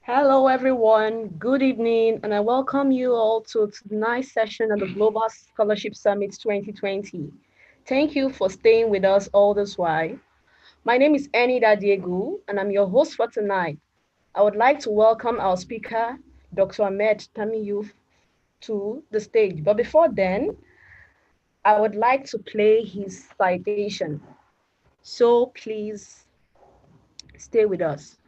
Hello, everyone. Good evening, and I welcome you all to tonight's session of the Global Scholarship Summit 2020. Thank you for staying with us all this while. My name is Enida Diegu, and I'm your host for tonight. I would like to welcome our speaker, Dr. Ahmed Tiamiyu, to the stage. But before then, I would like to play his citation. So please stay with us.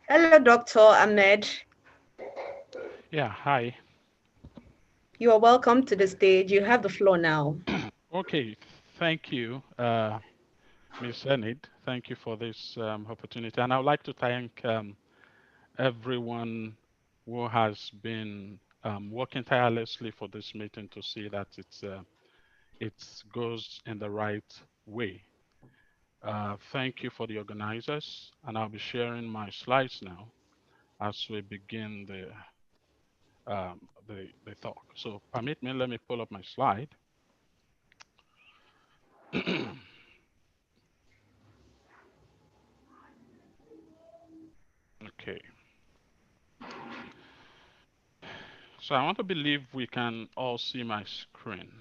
Hello, Dr. Ahmed. Yeah, hi. You are welcome to the stage. You have the floor now. Okay, thank you, Ms. Enid. Thank you for this opportunity. And I would like to thank everyone who has been working tirelessly for this meeting to see that it goes in the right way. Thank you for the organizers, and I'll be sharing my slides now as we begin the talk. So permit me, let me pull up my slide. Okay. So I want to believe we can all see my screen.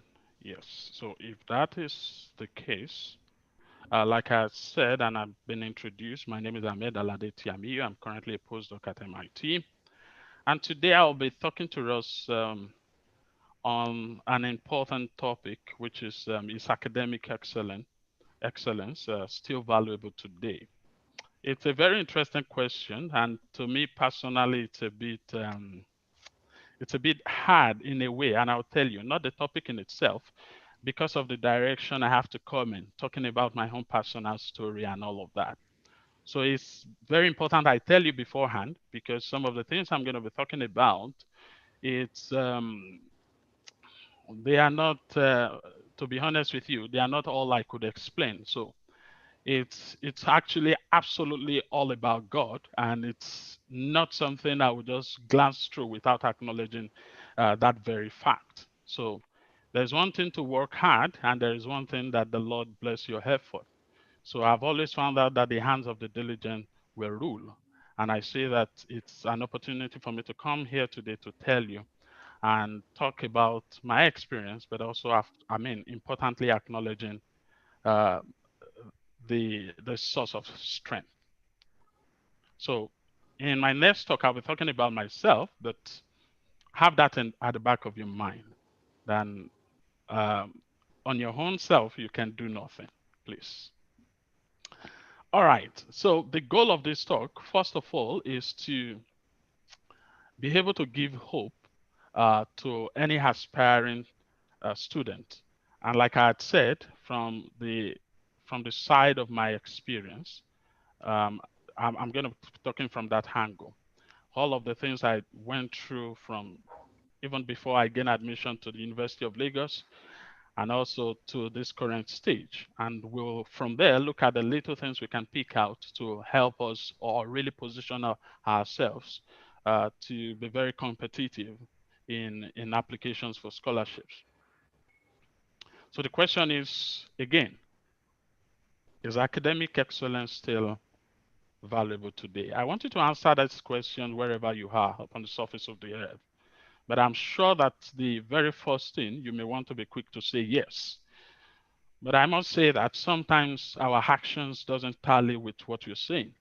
Yes. So if that is the case, like I said, and I've been introduced, my name is Ahmed Tiamiyu. I'm currently a postdoc at MIT. And today I'll be talking to us on an important topic, which is academic excellence still valuable today? It's a very interesting question, and to me personally, it's a bit hard in a way, and I'll tell you, not the topic in itself, because of the direction I have to come in, talking about my own personal story and all of that. So it's very important I tell you beforehand, because some of the things I'm going to be talking about, it's they are not, to be honest with you, they are not all I could explain. So it's actually absolutely all about God, and it's not something I would just glance through without acknowledging that very fact. So there's one thing to work hard, and there is one thing that the Lord bless your effort. So I've always found out that the hands of the diligent will rule, and I say that it's an opportunity for me to come here today to tell you and talk about my experience, but also, importantly, acknowledging uh, the source of strength. So in my next talk, I'll be talking about myself, but have that at the back of your mind. Then on your own self, you can do nothing, please. All right. So the goal of this talk, first of all, is to be able to give hope to any aspiring student. And like I had said, from the side of my experience, um, I'm going to be talking from that angle. All of the things I went through from even before I gained admission to the University of Lagos and also to this current stage. And we'll from there look at the little things we can pick out to help us or really position ourselves to be very competitive in applications for scholarships. So the question is academic excellence still valuable today? I want you to answer this question wherever you are upon the surface of the earth. But I'm sure that the very first thing you may want to be quick to say yes. But I must say that sometimes our actions doesn't tally with what you're saying.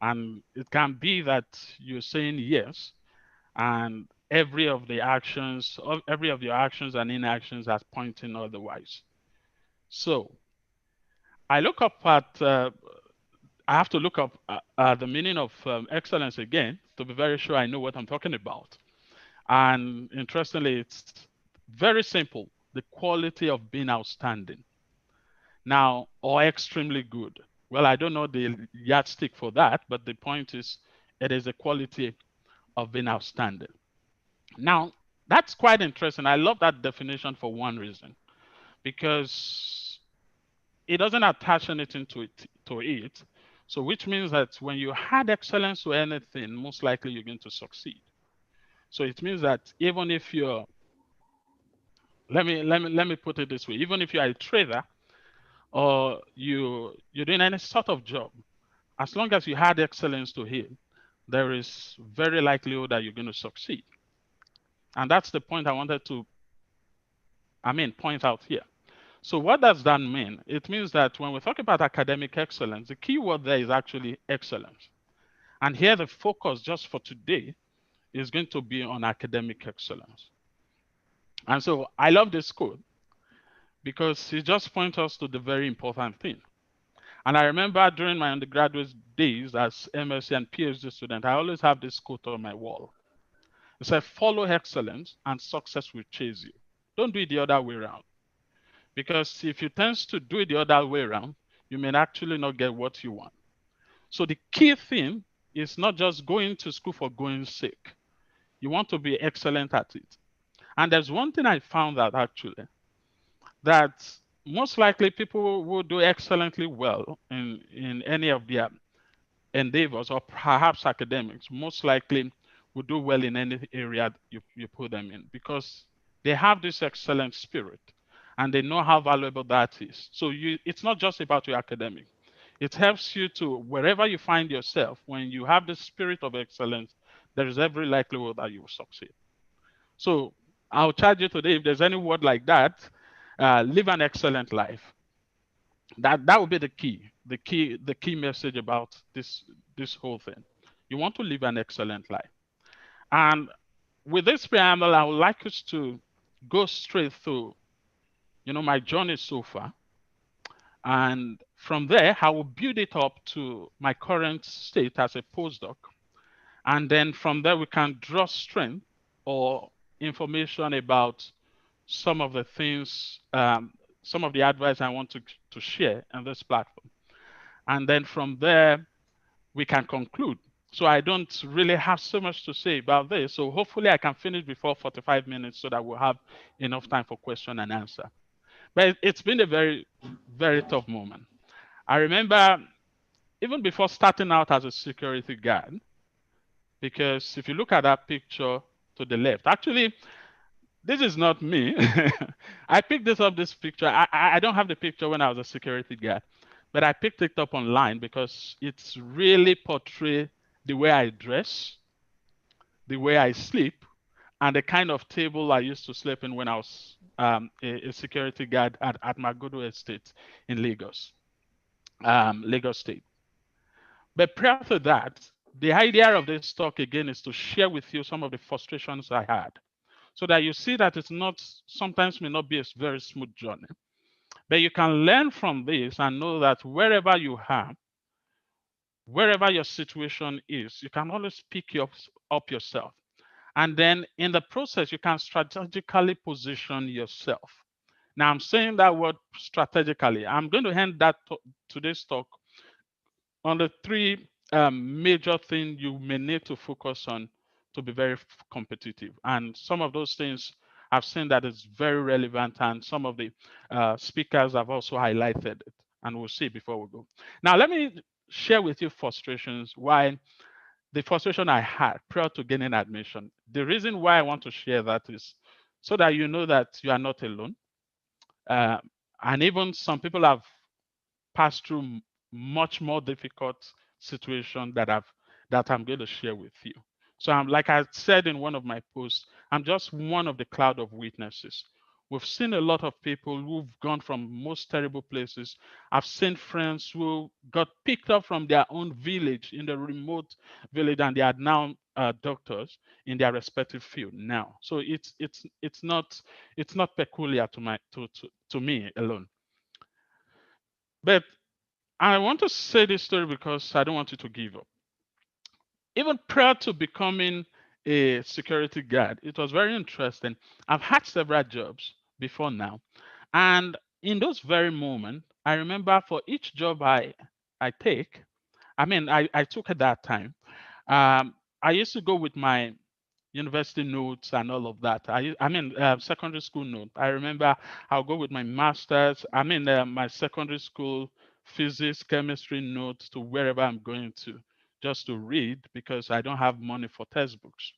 And it can be that you're saying yes, and every of your actions and inactions are pointing otherwise. So I look up at, I have to look up the meaning of excellence again to be very sure I know what I'm talking about. And interestingly, it's very simple, the quality of being outstanding. Now, or extremely good. Well, I don't know the yardstick for that, but the point is it is the quality of being outstanding. Now, that's quite interesting. I love that definition for one reason, because it doesn't attach anything to it. So which means that when you add excellence to anything, most likely you're going to succeed. So it means that even if you're, let me put it this way, even if you're a trader or you're doing any sort of job, as long as you add excellence to it, there is very likelihood that you're going to succeed. And that's the point I wanted to, point out here. So what does that mean? It means that when we talk about academic excellence, the key word there is actually excellence. And here the focus just for today is going to be on academic excellence. And so I love this quote because it just points us to the very important thing. And I remember during my undergraduate days as MSc and PhD student, I always have this quote on my wall. It said, follow excellence and success will chase you. Don't do it the other way around. Because if you tend to do it the other way around, you may actually not get what you want. So the key thing is not just going to school for going sake. You want to be excellent at it. And there's one thing I found out actually, that most likely people who do excellently well in any of their endeavors or perhaps academics, most likely will do well in any area you put them in because they have this excellent spirit and they know how valuable that is. So it's not just about your academic. It helps you to, wherever you find yourself, when you have the spirit of excellence, there is every likelihood that you will succeed. So I'll charge you today, if there's any word like that, live an excellent life. That would be the key message about this whole thing. You want to live an excellent life. And with this preamble, I would like us to go straight through, my journey so far. And from there, I will build it up to my current state as a postdoc. And then from there, we can draw strength or information about some of the things, some of the advice I want to share on this platform. And then from there, we can conclude. So I don't really have so much to say about this. So hopefully I can finish before 45 minutes so that we'll have enough time for question and answer. But it's been a very, very tough moment. I remember even before starting out as a security guard, because if you look at that picture to the left, actually, this is not me. I picked this picture. I don't have the picture when I was a security guard, but I picked it up online because it's really portray the way I dress, the way I sleep, and the kind of table I used to sleep in when I was a security guard at Magodo Estate in Lagos, Lagos State. But prior to that, the idea of this talk again is to share with you some of the frustrations I had so that you see that it's not, sometimes may not be a very smooth journey. But you can learn from this and know that wherever you are, wherever your situation is, you can always pick up yourself. And then in the process, you can strategically position yourself. Now, I'm saying that word strategically. I'm going to hand today's talk on the three major things you may need to focus on to be very competitive. And some of those things I've seen that is very relevant, and some of the speakers have also highlighted it, and we'll see before we go. Now, let me share with you frustrations, why the frustration I had prior to gaining admission. The reason why I want to share that is so that you know that you are not alone. And even some people have passed through much more difficult situation that I'm going to share with you. So I'm, like I said in one of my posts, I'm just one of the cloud of witnesses We've seen a lot of people who've gone from most terrible places. I've seen friends who got picked up from their own village in the remote village, and they are now doctors in their respective field now. So it's not peculiar to me alone. But I want to say this story because I don't want you to give up. Even prior to becoming a security guard, it was very interesting. I've had several jobs before now, and in those very moments, I remember for each job I take, I took at that time. I used to go with my university notes and all of that. Secondary school note. I remember I'll go with my masters. My secondary school physics, chemistry notes to wherever I'm going to, just to read because I don't have money for textbooks.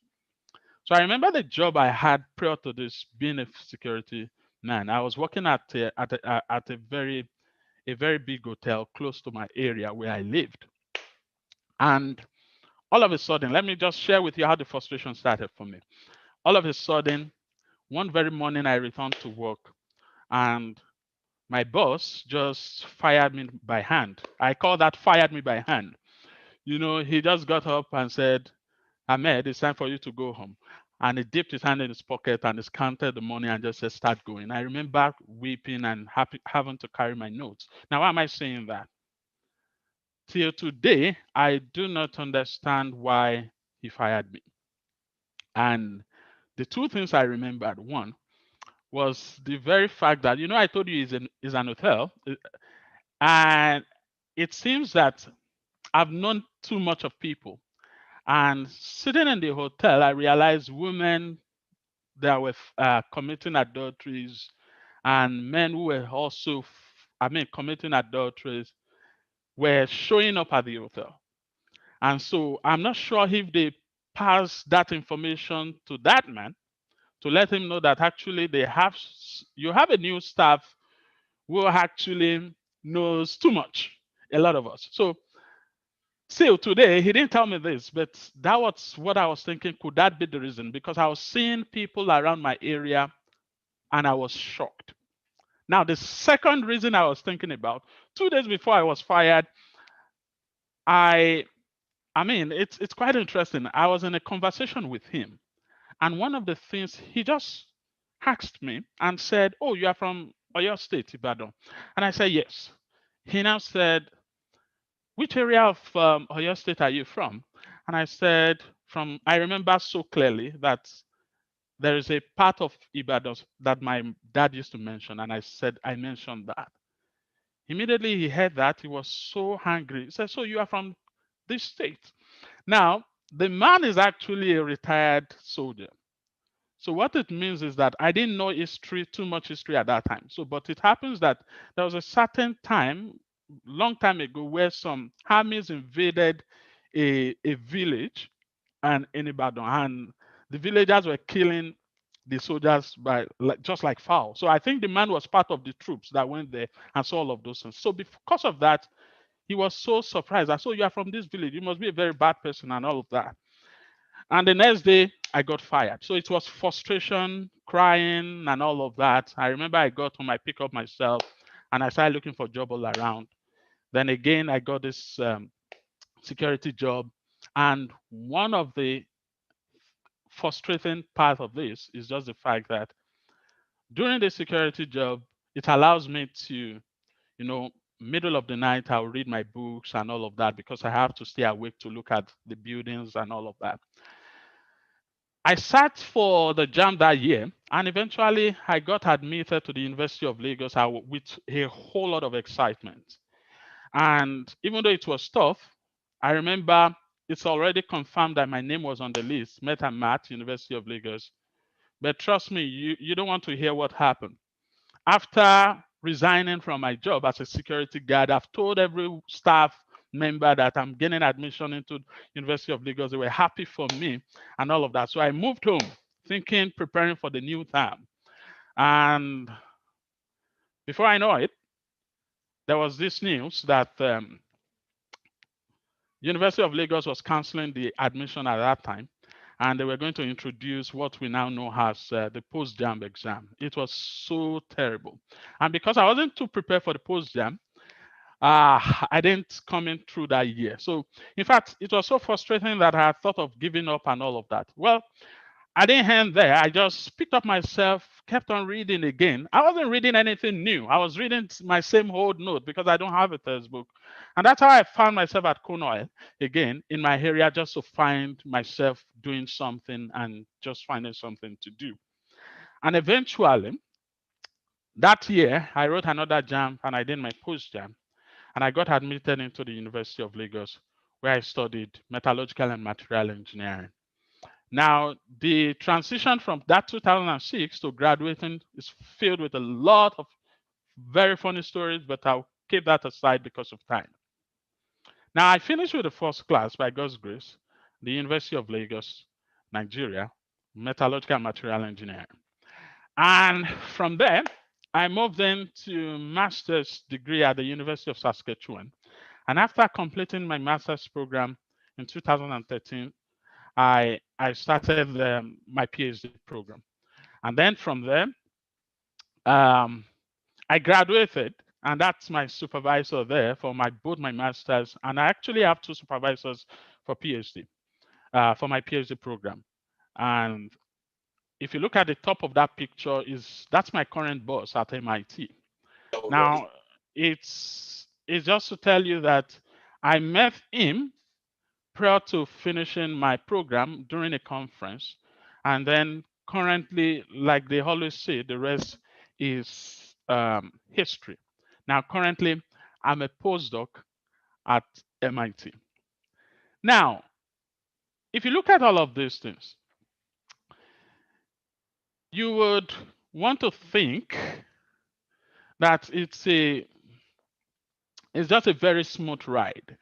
So I remember the job I had prior to this being a security man. I was working at a very big hotel close to my area where I lived, and all of a sudden, let me just share with you how the frustration started for me. All of a sudden, one very morning, I returned to work and my boss just fired me by hand. I call that fired me by hand. He just got up and said, Ahmed, it's time for you to go home. And he dipped his hand in his pocket and he counted the money and just said, start going. I remember weeping and having to carry my notes. Now, why am I saying that? Till today, I do not understand why he fired me. And the two things I remembered, one was the very fact that, I told you is an hotel, and it seems that I've known too much of people. And sitting in the hotel, I realized women that were committing adulteries and men who were also, committing adulteries were showing up at the hotel. And so I'm not sure if they passed that information to that man to let him know that actually you have a new staff who actually knows too much, a lot of us. So still today, he didn't tell me this, but that was what I was thinking. Could that be the reason? Because I was seeing people around my area and I was shocked. Now, the second reason I was thinking about, 2 days before I was fired, I it's quite interesting. I was in a conversation with him, and one of the things he just asked me and said, "Oh, you are from Oyo State, Ibadan," and I said, "Yes." He now said, "Which area of Oyo State are you from?" And I said, "From." I remember so clearly that there is a part of Ibadan that my dad used to mention, and I said I mentioned that. Immediately he heard that, he was so angry. He said, "So you are from this state?" Now, the man is actually a retired soldier. So what it means is that I didn't know history, too much history at that time. So, but it happens that there was a certain time, long time ago, where some armies invaded a village and in Ibadan, and the villagers were killing the soldiers by just like fowl. So I think the man was part of the troops that went there and saw all of those things. So because of that, he was so surprised. I saw you are from this village. You must be a very bad person and all of that. And the next day, I got fired. So it was frustration, crying, and all of that. I remember I got home, I picked up myself, and I started looking for a job all around. Then again, I got this security job. And one of the frustrating part of this is just the fact that during the security job, it allows me to, you know, middle of the night, I'll read my books and all of that because I have to stay awake to look at the buildings and all of that. I sat for the JAM that year, and eventually I got admitted to the University of Lagos with a whole lot of excitement. And even though it was tough, I remember it's already confirmed that my name was on the list, Met and Mat, University of Lagos. But trust me, you don't want to hear what happened. After resigning from my job as a security guard, I've told every staff member that I'm getting admission into University of Lagos. They were happy for me and all of that. So I moved home thinking, preparing for the new term. And before I know it, there was this news that University of Lagos was canceling the admission at that time. and they were going to introduce what we now know as the post-jam exam. It was so terrible. And because I wasn't too prepared for the post-jam, I didn't come in through that year. So, in fact, it was so frustrating that I thought of giving up and all of that. Well, I didn't end there. I just picked up myself, kept on reading again. I wasn't reading anything new. I was reading my same old note because I don't have a textbook. And that's how I found myself at Cornell again in my area, just to find myself doing something and just finding something to do. And eventually, that year, I wrote another jam and I did my post jam. And I got admitted into the University of Lagos, where I studied metallurgical and material engineering. Now, the transition from that 2006 to graduating is filled with a lot of very funny stories, but I'll keep that aside because of time. Now, I finished with the first class by God's grace, the University of Lagos, Nigeria, metallurgical and material engineering. And from there, I moved into master's degree at the University of Saskatchewan. And after completing my master's program in 2013, I started my PhD program. And then from there, um, I graduated, and that's my supervisor there for both my masters. And I actually have two supervisors for PhD, for my PhD program. And if you look at the top of that picture, that's my current boss at MIT. Now, it's just to tell you that I met him prior to finishing my program during a conference. And then currently, like they always say, the rest is history. Now, currently, I'm a postdoc at MIT. Now, if you look at all of these things, you would want to think that it's just a very smooth ride.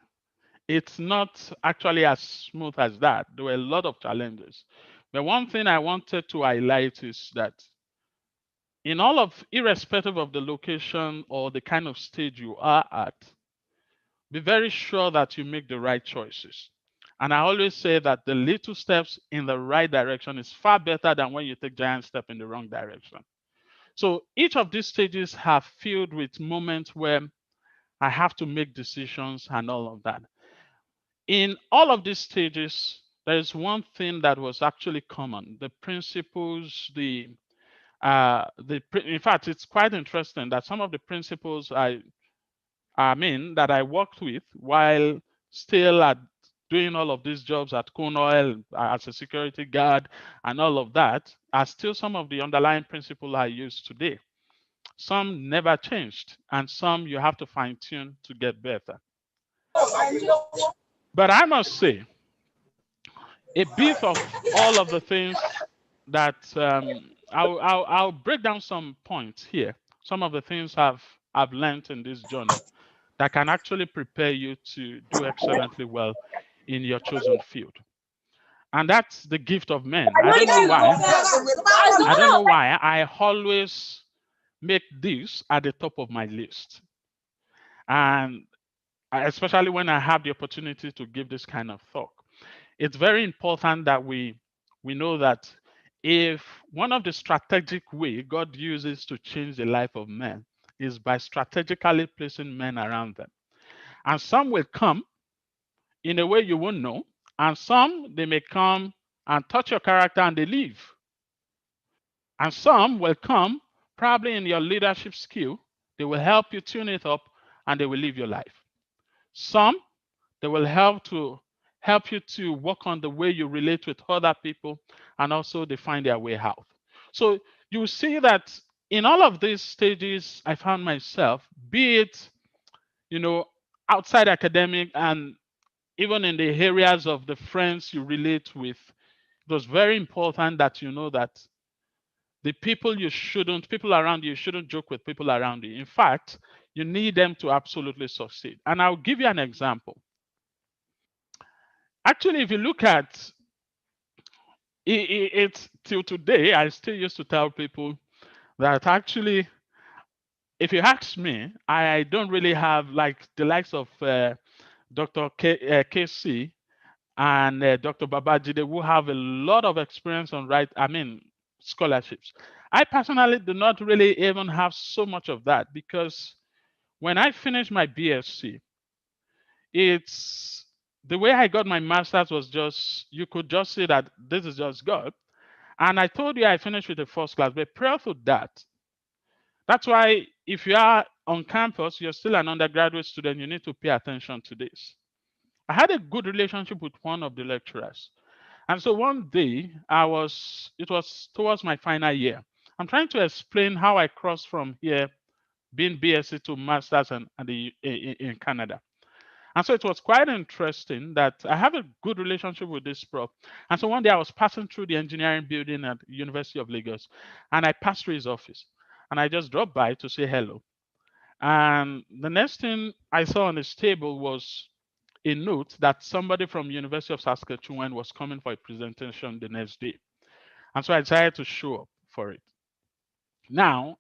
It's not actually as smooth as that. There were a lot of challenges. But one thing I wanted to highlight is that irrespective of the location or the kind of stage you are at, be very sure that you make the right choices. And I always say that the little steps in the right direction is far better than when you take giant step in the wrong direction. So each of these stages have filled with moments where I have to make decisions and all of that. In all of these stages, there is one thing that was actually common: the principles, in fact, it's quite interesting that some of the principles that I worked with while still doing all of these jobs at Cornell as a security guard and all of that are still some of the underlying principles I use today. Some never changed, and some you have to fine tune to get better. But I must say, a bit of all of the things that I'll break down some points here. Some of the things I've learned in this journey that can actually prepare you to do excellently well in your chosen field. And that's the gift of men. I don't know why. I don't know why I always make this at the top of my list. And especially when I have the opportunity to give this kind of talk. It's very important that we know that if one of the strategic way God uses to change the life of men is by strategically placing men around them. And some will come in a way you won't know, and some they may come and touch your character and they leave. And some will come probably in your leadership skill, they will help you tune it up and they will live your life. Some they will help you to work on the way you relate with other people, and also they find their way out. So you see that in all of these stages, I found myself, be it, outside academic and even in the areas of the friends you relate with, it was very important that you know that the people around you shouldn't joke with people around you. In fact, you need them to absolutely succeed. And I'll give you an example. Actually, if you look at it's till today, I still used to tell people that actually, if you ask me, I don't really have like the likes of Dr. KC and Dr. Babajide, who have a lot of experience on scholarships. I personally do not really even have so much of that, because when I finished my BSc, it's the way I got my master's was just, you could just see that this is just God. And I told you I finished with a first class, but prior to that, that's why if you are on campus, you're still an undergraduate student, you need to pay attention to this. I had a good relationship with one of the lecturers. And so one day it was towards my final year. I'm trying to explain how I crossed from here, being BSc to masters in Canada. And so it was quite interesting that I have a good relationship with this prof. And so one day I was passing through the engineering building at University of Lagos, and I passed through his office, and I just dropped by to say hello. And the next thing I saw on his table was a note that somebody from University of Saskatchewan was coming for a presentation the next day. And so I decided to show up for it. Now,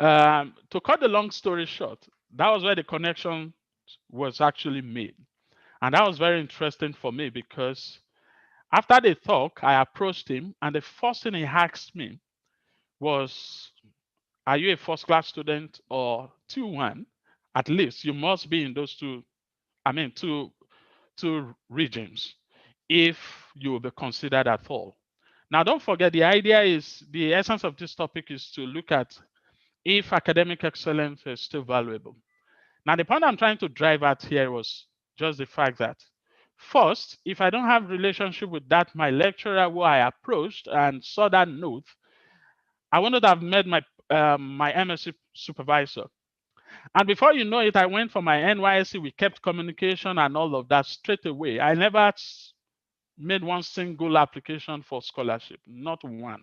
to cut the long story short, that was where the connection was actually made. And that was very interesting for me, because after the talk, I approached him, and the first thing he asked me was, are you a first class student or 2-1? At least you must be in those two regions if you will be considered at all. Now, don't forget, the essence of this topic is to look at if academic excellence is still valuable. Now, the point I'm trying to drive at here was just the fact that, first, if I don't have relationship with that my lecturer who I approached and saw that note, I wouldn't have met my MSc supervisor. And before you know it, I went for my NYSC. We kept communication and all of that straight away. I never made one single application for scholarship, not one.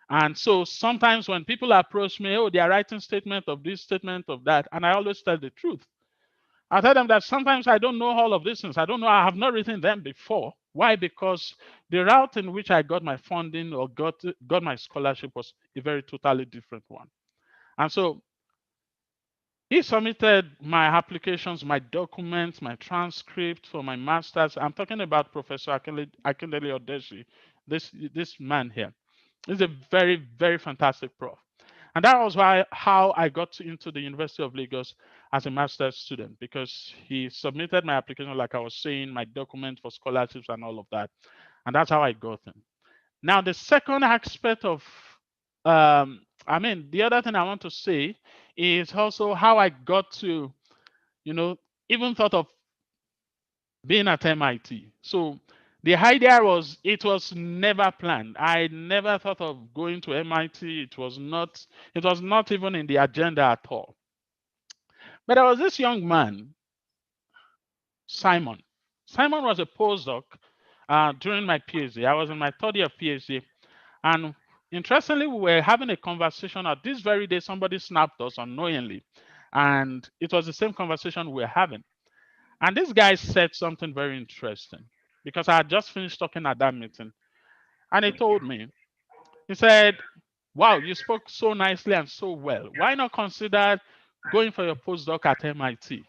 And so sometimes when people approach me, oh, they are writing statement of this, statement of that, and I always tell the truth. I tell them that sometimes I don't know all of these things. I don't know. I have not written them before. Why? Because the route in which I got my funding or got my scholarship was a very totally different one. And so he submitted my applications, my documents, my transcript for my master's. I'm talking about Professor Akindele Odeshi, this man here. He's a very, very fantastic prof. And that was how I got into the University of Lagos as a master's student, because he submitted my application, like I was saying, my document for scholarships and all of that. And that's how I got in. Now, the second aspect of, the other thing I want to say is also how I got to, even thought of being at MIT. So the idea was, it was never planned. I never thought of going to MIT. It was not even in the agenda at all. But there was this young man, Simon. Simon was a postdoc during my PhD. I was in my third year of PhD. And interestingly, we were having a conversation. At this very day, somebody snapped us unknowingly. And it was the same conversation we were having. And this guy said something very interesting, because I had just finished talking at that meeting. And he told me, he said, wow, you spoke so nicely and so well. Why not consider going for your postdoc at MIT?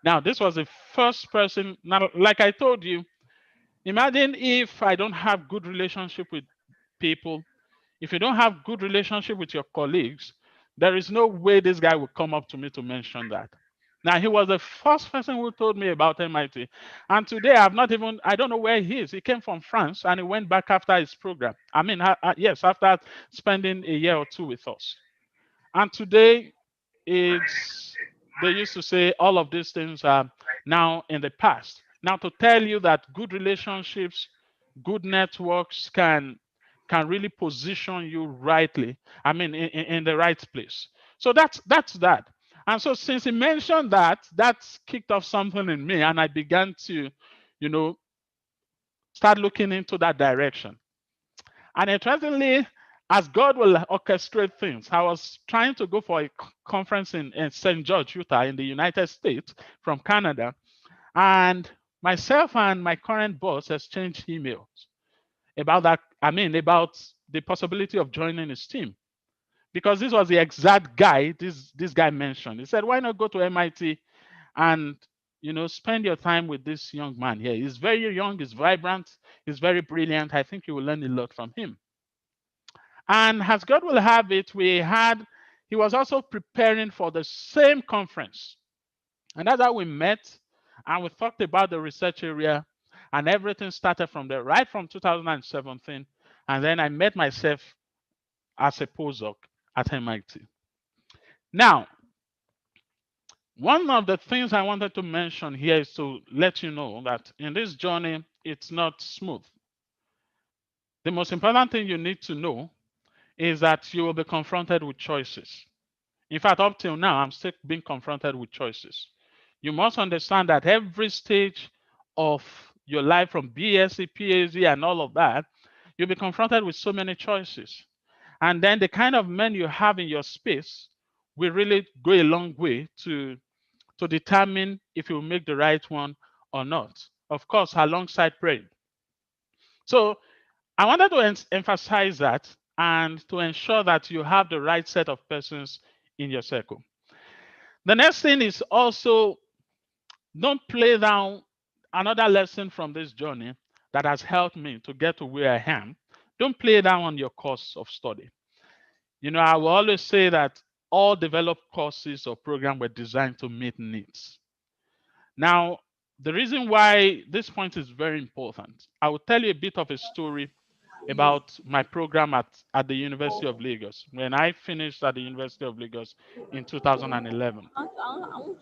Now, this was the first person. Now, like I told you, imagine if I don't have good relationship with people, if you don't have good relationship with your colleagues, there is no way this guy would come up to me to mention that. Now, he was the first person who told me about MIT. And today, I don't know where he is. He came from France and he went back after his program. Yes, after spending a year or two with us. And today, they used to say all of these things are now in the past. Now, to tell you that good relationships, good networks can really position you rightly, in the right place. So that's that. And so since he mentioned that, that's kicked off something in me, and I began to, start looking into that direction. And interestingly, as God will orchestrate things, I was trying to go for a conference in St. George, Utah, in the United States from Canada. And myself and my current boss exchanged emails about that. About the possibility of joining his team, because this was the exact guy this guy mentioned. He said, why not go to MIT and spend your time with this young man here. He's very young, he's vibrant, he's very brilliant. I think you will learn a lot from him. And as God will have it, he was also preparing for the same conference. And that's how we met. And we talked about the research area. And everything started from there, right from 2017. And then I met myself as a postdoc at MIT. Now, one of the things I wanted to mention here is to let you know that in this journey, it's not smooth. The most important thing you need to know is that you will be confronted with choices. In fact, up till now, I'm still being confronted with choices. You must understand that every stage of your life, from BSc, PhD, and all of that, you'll be confronted with so many choices. And then the kind of men you have in your space will really go a long way to determine if you make the right one or not. Of course, alongside praying. So I wanted to emphasize that and to ensure that you have the right set of persons in your circle. The next thing is also, don't play down. Another lesson from this journey that has helped me to get to where I am. Don't play down on your course of study. I will always say that all developed courses or programs were designed to meet needs. Now, the reason why this point is very important, I will tell you a bit of a story about my program at the University of Lagos when I finished at the University of Lagos in 2011.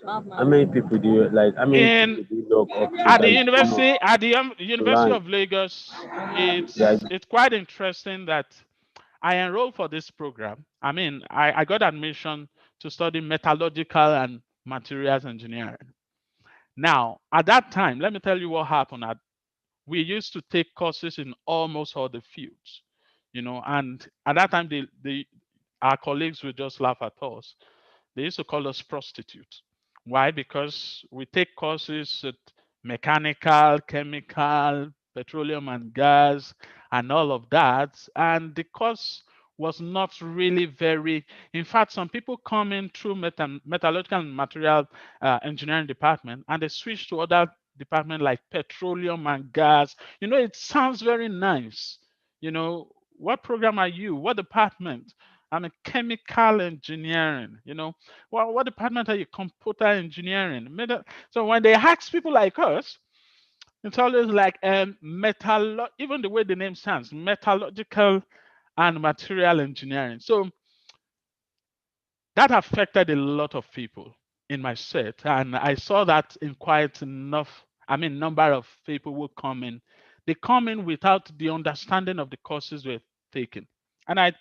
How many people do you like? How many In people do you look up to at the that you know university at the to University learn? of Lagos, Yeah, it's quite interesting that I enrolled for this program. I mean, I got admission to study metallurgical and materials engineering. Now, at that time, let me tell you what happened. We used to take courses in almost all the fields, and at that time, our colleagues would just laugh at us. They used to call us prostitutes. Why? Because we take courses at mechanical, chemical, petroleum and gas, and all of that. And the course was not really very, in fact, some people come in through metallurgical and material engineering department and they switch to other department like petroleum and gas. It sounds very nice. What program are you? What department? I'm a chemical engineering. Well, what department are you? Computer engineering. So when they ask people like us, it's always like even the way the name sounds, metallurgical and material engineering. So that affected a lot of people in my set, and I saw that in quite enough. I mean, number of people who come in, they come in without the understanding of the courses we're taking, and I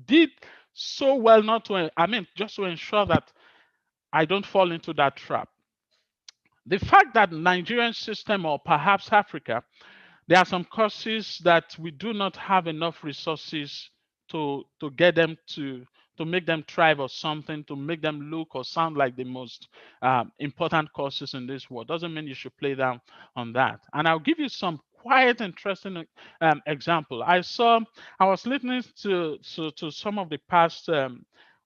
did so well not to. I mean, just to ensure that I don't fall into that trap. The fact that Nigerian system or perhaps Africa, there are some courses that we do not have enough resources to get them to make them thrive or something, to make them look or sound like the most important courses in this world. Doesn't mean you should play down on that. And I'll give you some quite interesting example. I was listening to some of the past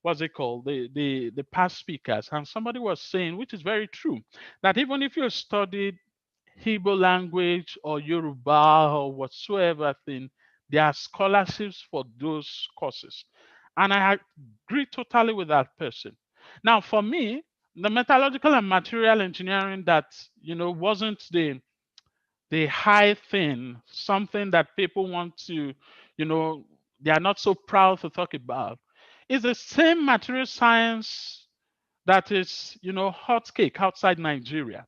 what's it called, the past speakers, and somebody was saying, which is very true, that even if you studied Hebrew language or Yoruba or whatsoever thing, there are scholarships for those courses. And I agree totally with that person. Now, for me, the metallurgical and material engineering that wasn't the high thing, something that people want to, they are not so proud to talk about, is the same material science that is, hot cake outside Nigeria.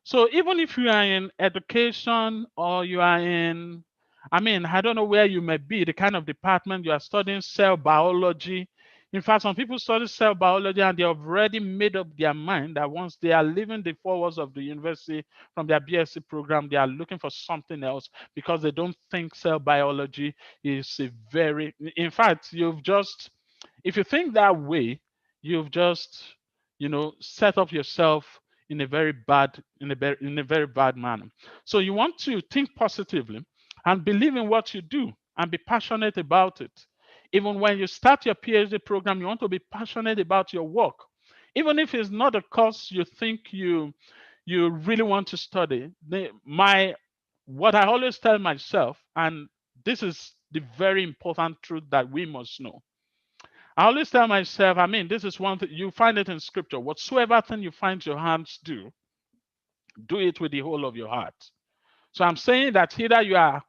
So even if you are in education or you are in, I mean, I don't know where you may be, the kind of department you are studying cell biology. In fact, some people study cell biology and they have already made up their mind that once they are leaving the four walls of the university from their BSc program, they are looking for something else because they don't think cell biology is in fact, if you think that way, you've just, set up yourself in a very bad manner. So you want to think positively and believe in what you do and be passionate about it. Even when you start your PhD program, you want to be passionate about your work. Even if it's not a course you think you really want to study, what I always tell myself, and this is the very important truth that we must know. I always tell myself, I mean, this is one thing you find it in scripture. Whatsoever thing you find your hands do it with the whole of your heart. So I'm saying that either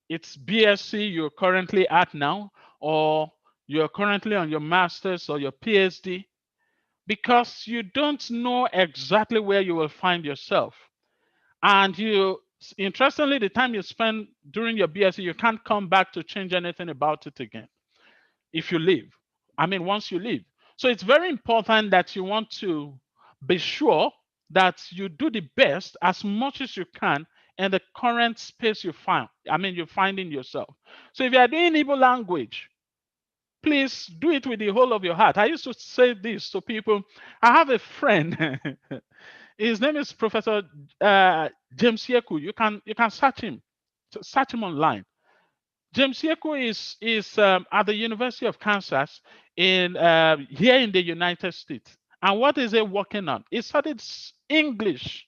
it's BSc you're currently at now, or you're currently on your master's or your PhD, because you don't know exactly where you will find yourself. And interestingly, the time you spend during your BSc, you can't come back to change anything about it again if you leave. I mean, once you leave. So it's very important that you want to be sure that you do the best as much as you can in the current space you find. I mean, you're finding yourself. So if you are doing Igbo language, please do it with the whole of your heart. I used to say this to people. I have a friend. His name is Professor James Yeku. You can search him online. James Yeku is at the University of Kansas in here in the United States. And what is he working on? He studied English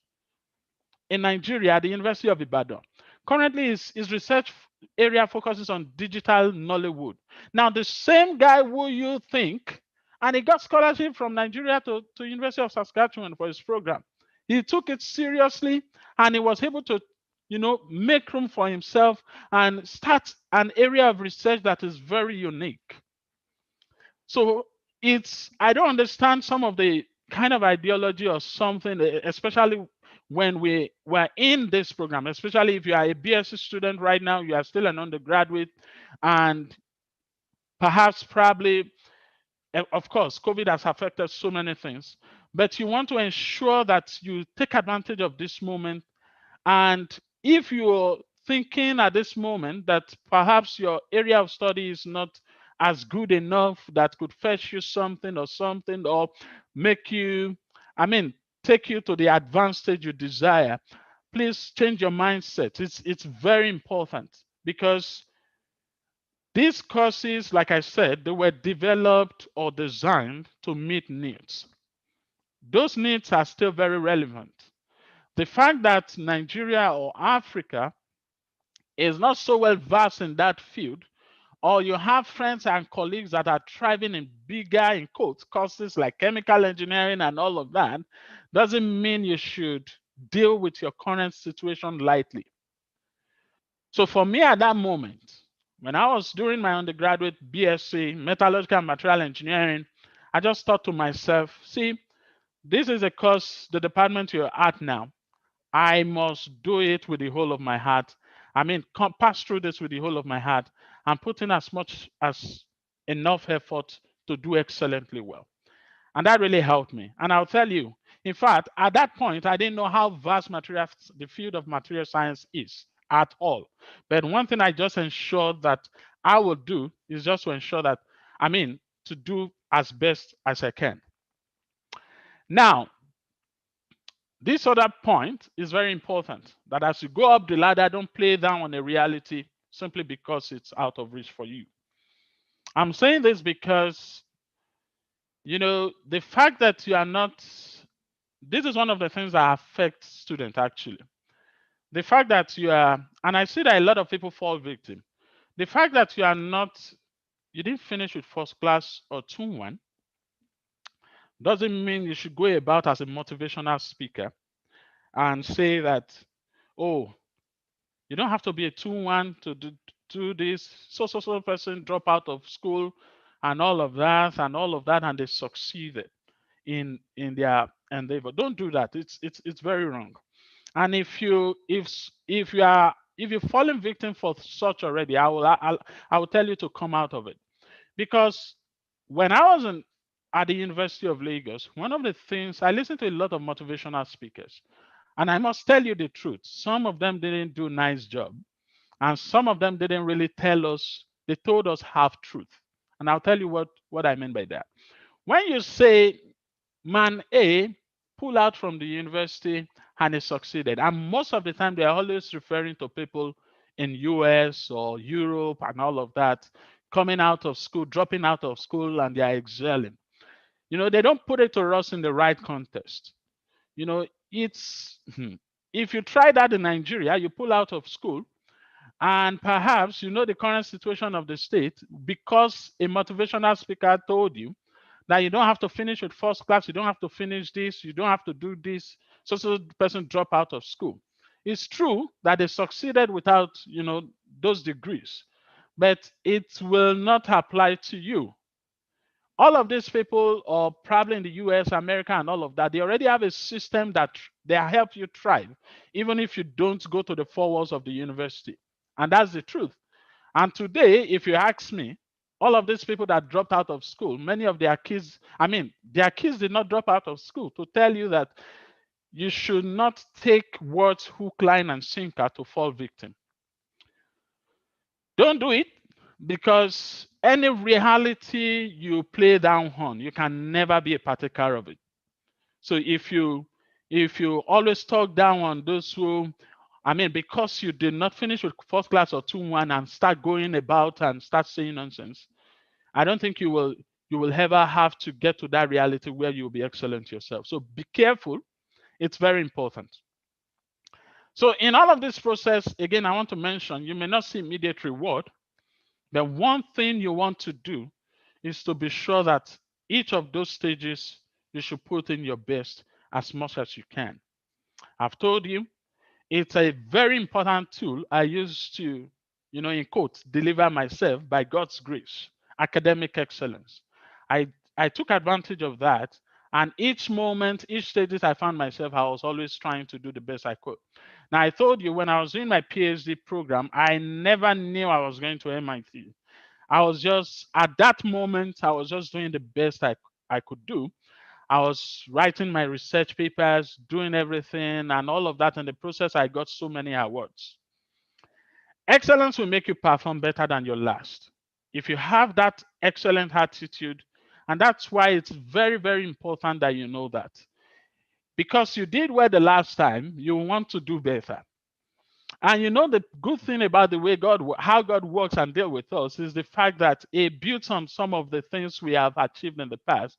in Nigeria at the University of Ibadan. Currently, his research area focuses on digital Nollywood. Now, the same guy who you think, and he got scholarship from Nigeria to University of Saskatchewan for his program. He took it seriously, and he was able to, make room for himself and start an area of research that is very unique. So I don't understand some of the kind of ideology or something, especially when we were in this program, especially if you are a BSc student right now, you are still an undergraduate, and perhaps probably, of course, COVID has affected so many things, but you want to ensure that you take advantage of this moment. And if you're thinking at this moment that perhaps your area of study is not as good enough that could fetch you something, or make you, take you to the advanced stage you desire, please change your mindset. It's very important, because these courses, like I said, they were developed or designed to meet needs. Those needs are still very relevant. The fact that Nigeria or Africa is not so well versed in that field, or you have friends and colleagues that are thriving in bigger, in quotes, courses like chemical engineering and all of that, doesn't mean you should deal with your current situation lightly. So for me at that moment, when I was doing my undergraduate BSc, metallurgical and material engineering, I just thought to myself, see, this is a course, the department you're at now, I must do it with the whole of my heart. Pass through this with the whole of my heart and put in as much as enough effort to do excellently well. And that really helped me. And I'll tell you, in fact, at that point, I didn't know how vast the field of material science is at all. But one thing I just ensured that I will do is just to ensure that, to do as best as I can. Now, this other point is very important, that as you go up the ladder, don't play down on a reality simply because it's out of reach for you. I'm saying this because, the fact that you are not, this is one of the things that affects students actually. The fact that you are, and I see that a lot of people fall victim. The fact that you didn't finish with first class or 2-1 doesn't mean you should go about as a motivational speaker and say that, oh, you don't have to be a 2-1 to do this. So person drop out of school and all of that, and they succeeded in their endeavor. Don't do that. It's very wrong. And if you've fallen victim for such already, I will tell you to come out of it. Because when I was at the University of Lagos, one of the things, I listened to a lot of motivational speakers. And I must tell you the truth. Some of them didn't do a nice job. And some of them didn't really tell us, they told us half truth. And I'll tell you what I mean by that. When you say man A pull out from the university and he succeeded, and most of the time they are always referring to people in US or Europe and all of that, coming out of school, dropping out of school, and they are excelling. They don't put it to us in the right context. It's if you try that in Nigeria, you pull out of school, and perhaps you know the current situation of the state because a motivational speaker told you that you don't have to finish with first class, you don't have to finish this, you don't have to do this. So the person drop out of school. It's true that they succeeded without, those degrees, but it will not apply to you. All of these people, or probably in the US, America, and all of that, they already have a system that they help you thrive, even if you don't go to the four walls of the university. And that's the truth. And today, if you ask me, all of these people that dropped out of school, many of their kids, their kids did not drop out of school to tell you that you should not take words hook, line, and sinker to fall victim. Don't do it, because any reality you play down on, you can never be a partaker of it. So if you always talk down on those who, because you did not finish with first class or 2-1 and start going about and start saying nonsense, I don't think you will ever have to get to that reality where you'll be excellent yourself. So be careful. It's very important. So in all of this process, again, I want to mention, you may not see immediate reward, but one thing you want to do is to be sure that each of those stages, you should put in your best as much as you can. I've told you, it's a very important tool I use to, in quotes, deliver myself by God's grace, academic excellence. I took advantage of that. And each moment, each stages I found myself, I was always trying to do the best I could. Now, I told you when I was doing my PhD program, I never knew I was going to MIT. I was just, at that moment, I was just doing the best I could do. I was writing my research papers, doing everything, and all of that. In the process, I got so many awards. Excellence will make you perform better than your last. If you have that excellent attitude, and that's why it's very, very important that you know that. Because you did well the last time, you want to do better. And the good thing about the way how God works and deals with us is the fact that He builds on some of the things we have achieved in the past,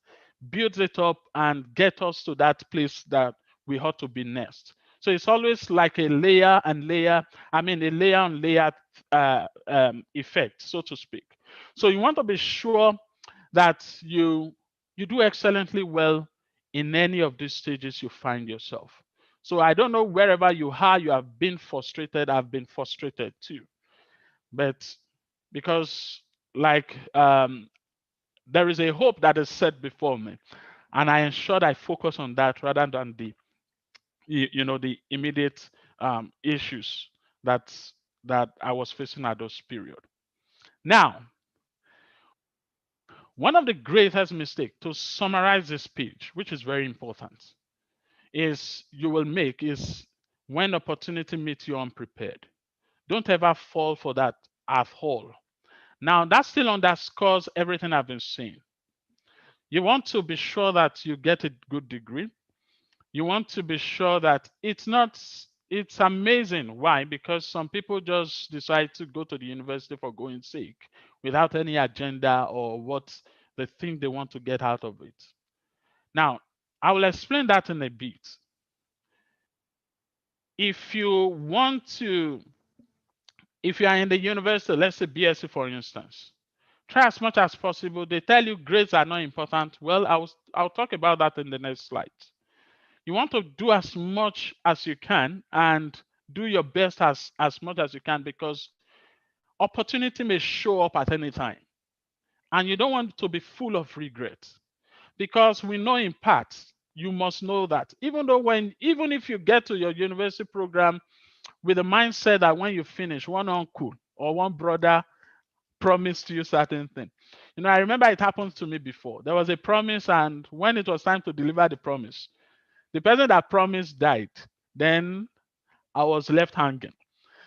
builds it up and get us to that place that we ought to be next. So it's always like a layer and layer, a layer on layer effect, so to speak. So you want to be sure that you do excellently well in any of these stages you find yourself. So I don't know, wherever you are, you have been frustrated. I've been frustrated too. But because there is a hope that is set before me, and I ensure I focus on that rather than the immediate issues that I was facing at those period. Now, one of the greatest mistakes, to summarize this page, which is very important, you will make is when opportunity meets you unprepared. Don't ever fall for that at all. Now, that still underscores everything I've been saying. You want to be sure that you get a good degree. You want to be sure that it's amazing. Why? Because some people just decide to go to the university for going sake without any agenda or what they think they want to get out of it. Now, I will explain that in a bit. If you are in the university, let's say BSc for instance, try as much as possible. They tell you grades are not important. Well, I'll talk about that in the next slide. You want to do as much as you can and do your best as much as you can, because opportunity may show up at any time. And you don't want to be full of regret, because we know in part, you must know that even if you get to your university program with the mindset that when you finish, one uncle or one brother promised you certain thing. I remember it happened to me before. There was a promise, and when it was time to deliver the promise, the person that promised died. Then I was left hanging.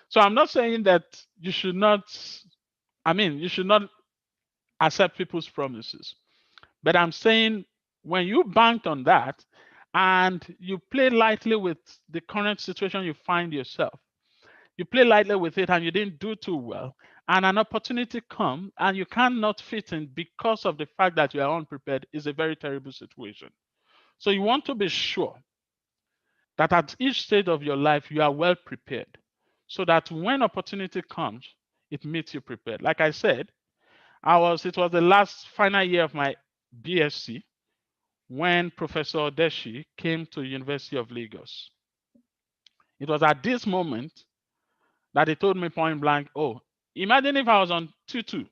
So I'm not saying that you should not accept people's promises. But I'm saying when you banked on that and you play lightly with the current situation you find yourself, you play lightly with it and you didn't do too well, and an opportunity comes and you cannot fit in because of the fact that you are unprepared, is a very terrible situation. So you want to be sure that at each stage of your life, you are well prepared so that when opportunity comes, it meets you prepared. Like I said, it was the last final year of my BSc when Professor Odeshi came to University of Lagos. It was at this moment that he told me point blank, oh, imagine if I was on 2-2.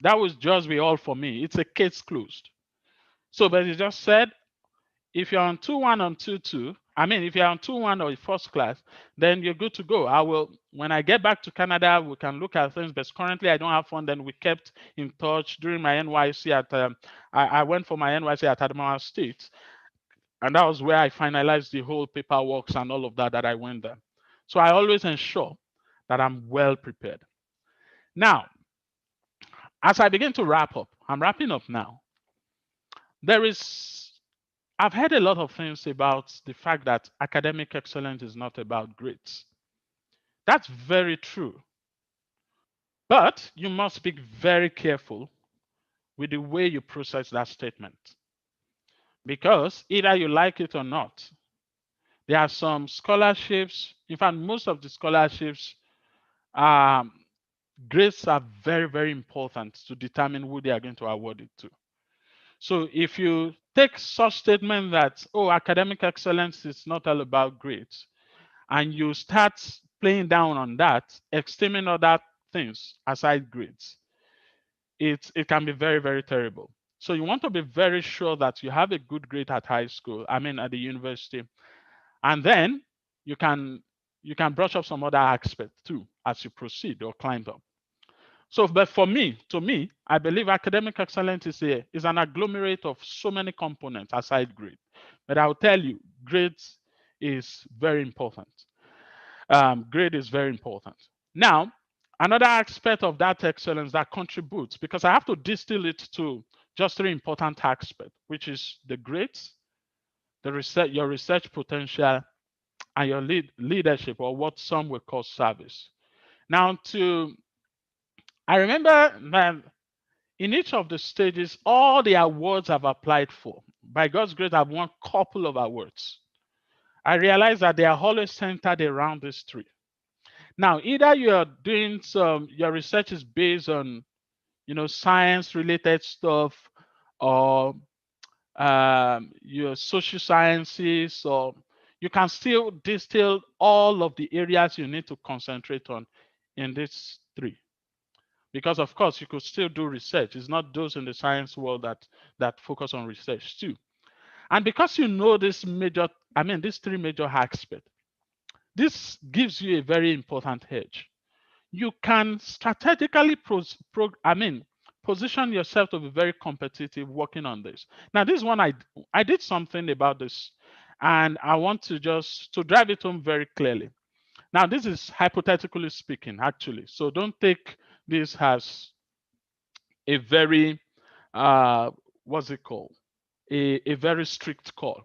That would just be all for me. It's a case closed. So, but he just said, if you're on 2-1 on 2-2, if you're on 2-1 or first class, then you're good to go. When I get back to Canada, we can look at things, but currently I don't have fun. Then we kept in touch during my NYC I went for my NYC at Adamawa State. And that was where I finalized the whole paperwork and all of that I went there. So I always ensure that I'm well prepared. Now, as I begin to wrap up, I'm wrapping up now. I've heard a lot of things about the fact that academic excellence is not about grades. That's very true. But you must be very careful with the way you process that statement. Because either you like it or not, there are some scholarships. In fact, most of the scholarships, grades are very, very important to determine who they are going to award it to. So if you take such statement that, oh, academic excellence is not all about grades, and you start playing down on that, esteeming other things aside grades, it can be very, very terrible. So you want to be very sure that you have a good grade at high school, at the university, and then you can brush up some other aspects too as you proceed or climb up. So, but to me, I believe academic excellence is an agglomerate of so many components aside grade. But I will tell you, grades is very important. Grade is very important. Now, another aspect of that excellence that contributes, because I have to distill it to just 3 important aspects, which is the grades, the research, your research potential, and your leadership, or what some will call service. Now, I remember that in each of the stages, all the awards I've applied for, by God's grace, I've won a couple of awards. I realized that they are always centered around these 3. Now, either you are doing your research is based on, science related stuff, or your social sciences, or you can still distill all of the areas you need to concentrate on in these 3. Because of course you could still do research. It's not those in the science world that focus on research too. And because you know these 3 major aspects, this gives you a very important edge. You can strategically position yourself to be very competitive working on this. Now, this one I did something about this, and I want to drive it home very clearly. Now, this is hypothetically speaking, actually. So don't take this as a very, what's it called? A very strict call.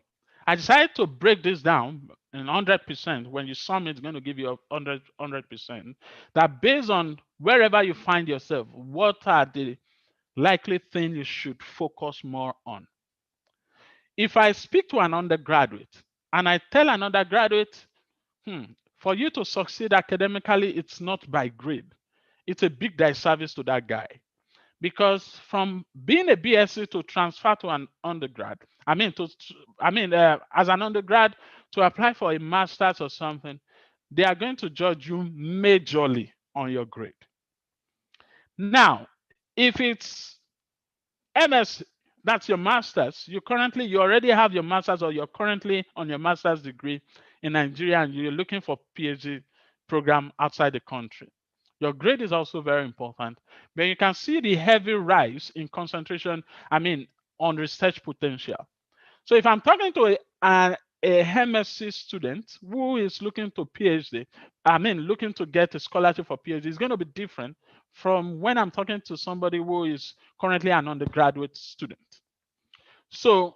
I decided to break this down in 100%. When you sum it, it's going to give you 100%. That based on wherever you find yourself, what are the likely things you should focus more on? If I speak to an undergraduate and I tell an undergraduate, for you to succeed academically, it's not by grade. It's a big disservice to that guy. Because from being a BSc to transfer to an undergrad, as an undergrad to apply for a master's or something, they are going to judge you majorly on your grade. Now, if it's MS, that's your master's, you already have your master's, or you're currently on your master's degree in Nigeria and you're looking for PhD program outside the country. Your grade is also very important, but you can see the heavy rise in concentration, on research potential. So if I'm talking to a MSc student who is looking to PhD, looking to get a scholarship for PhD, it's going to be different from when I'm talking to somebody who is currently an undergraduate student. So,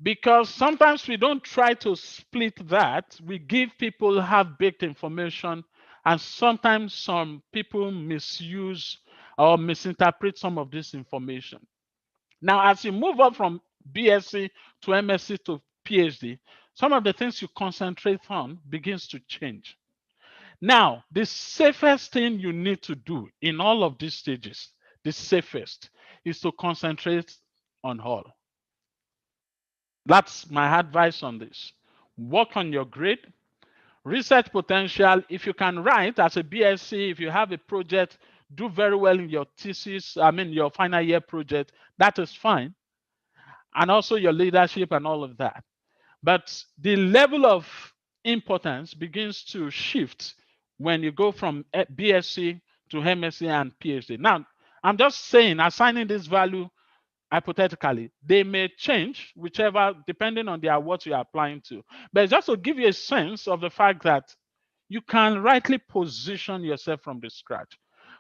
because sometimes we don't try to split that, we give people half-baked information, and sometimes some people misuse or misinterpret some of this information. Now, as you move up from BSc to MSc to PhD, some of the things you concentrate on begins to change. Now, the safest thing you need to do in all of these stages, the safest, is to concentrate on all. That's my advice on this. Work on your grade, research potential. If you can write as a BSc, if you have a project, do very well in your thesis, your final year project, that is fine. And also your leadership and all of that. But the level of importance begins to shift when you go from BSc to MSc and PhD. Now, I'm just saying, assigning this value hypothetically, they may change, whichever, depending on what you're applying to. But just to give you a sense of the fact that you can rightly position yourself from the scratch.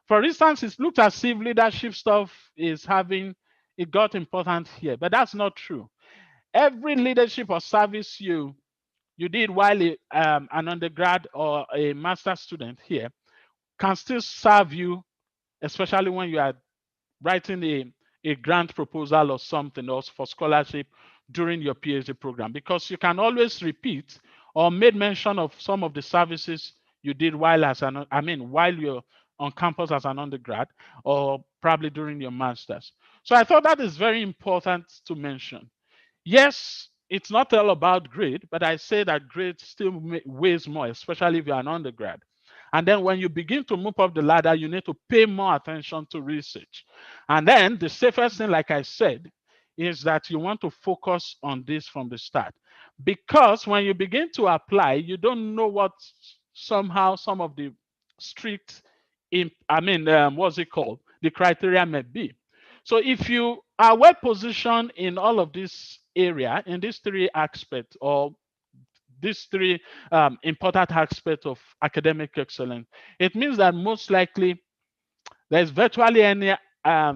For instance, it looks as if leadership stuff it got important here, but that's not true. Every leadership or service you did while an undergrad or a master student here can still serve you, especially when you are writing a grant proposal or something else for scholarship during your PhD program, because you can always repeat or made mention of some of the services you did while you're on campus as an undergrad or probably during your masters. So I thought that is very important to mention. Yes, it's not all about grade, but I say that grade still weighs more, especially if you're an undergrad. And then when you begin to move up the ladder, you need to pay more attention to research. And then the safest thing, like I said, is that you want to focus on this from the start. Because when you begin to apply, you don't know what somehow some of the strict, what's it called? The criteria may be. So if you are well positioned in all of this area, in these three aspects, or these three important aspects of academic excellence, it means that most likely there's virtually any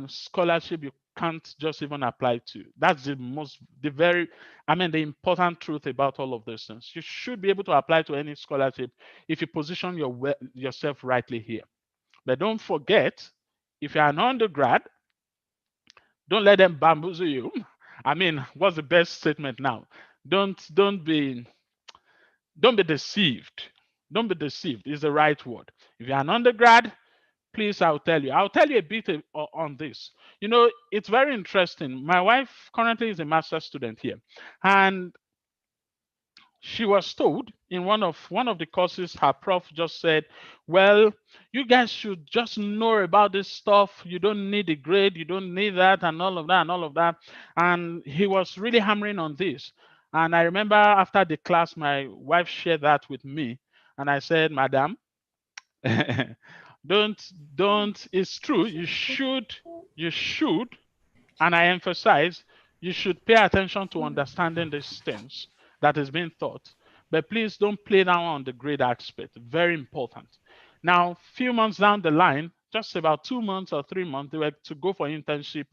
scholarship you can't just even apply to. That's the important truth about all of those things. You should be able to apply to any scholarship if you position yourself rightly here. But don't forget, if you're an undergrad, don't let them bamboozle you. What's the best statement now? Don't be deceived. Don't be deceived is the right word. If you're an undergrad, please, I'll tell you a bit on this. It's very interesting. My wife currently is a master's student here, and she was told in one of the courses, her prof just said, well, you guys should just know about this stuff. You don't need a grade, you don't need that, and all of that and all of that. And he was really hammering on this. And I remember after the class, my wife shared that with me, and I said, madam, don't it's true, you should, and I emphasize, you should pay attention to understanding these things that is being taught, but please don't play down on the grade aspect. Very important. Now, few months down the line, just about 2 months or 3 months, they were to go for internship,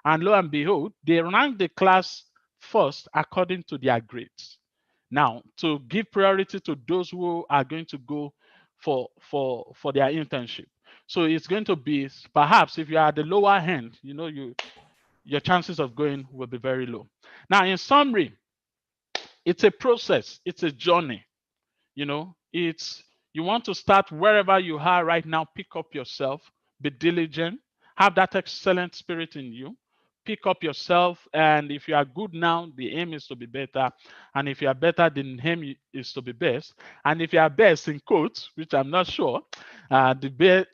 and lo and behold, they ranked the class first according to their grades. Now, to give priority to those who are going to go for their internship. So it's going to be, perhaps if you are at the lower end, your chances of going will be very low. Now, in summary, it's a process, it's a journey. You want to start wherever you are right now, pick up yourself, be diligent, have that excellent spirit in you, pick up yourself, and if you are good now, the aim is to be better, and if you are better, the aim is to be best, and if you are best in quotes, which I'm not sure, the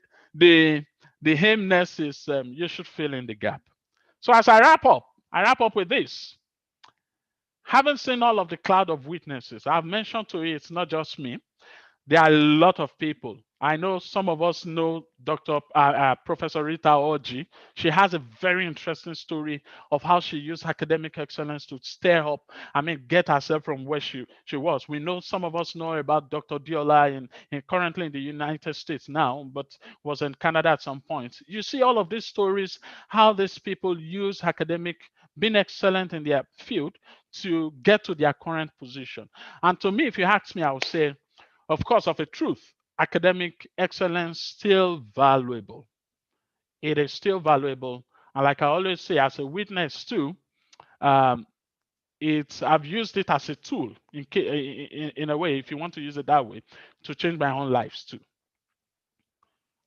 aimness is you should fill in the gap. So as I wrap up with this. Having seen all of the cloud of witnesses, I've mentioned to you, it's not just me. There are a lot of people. I know some of us know Professor Rita Orji. She has a very interesting story of how she used academic excellence to stir up, get herself from where she was. We know, some of us know about Dr. Diola currently in the United States now, but was in Canada at some point. You see all of these stories, how these people use being excellent in their field to get to their current position. And to me, if you ask me, I would say, of course, of a truth, academic excellence still valuable. It is still valuable. And like I always say, as a witness too, I've used it as a tool in a way, if you want to use it that way, to change my own lives too.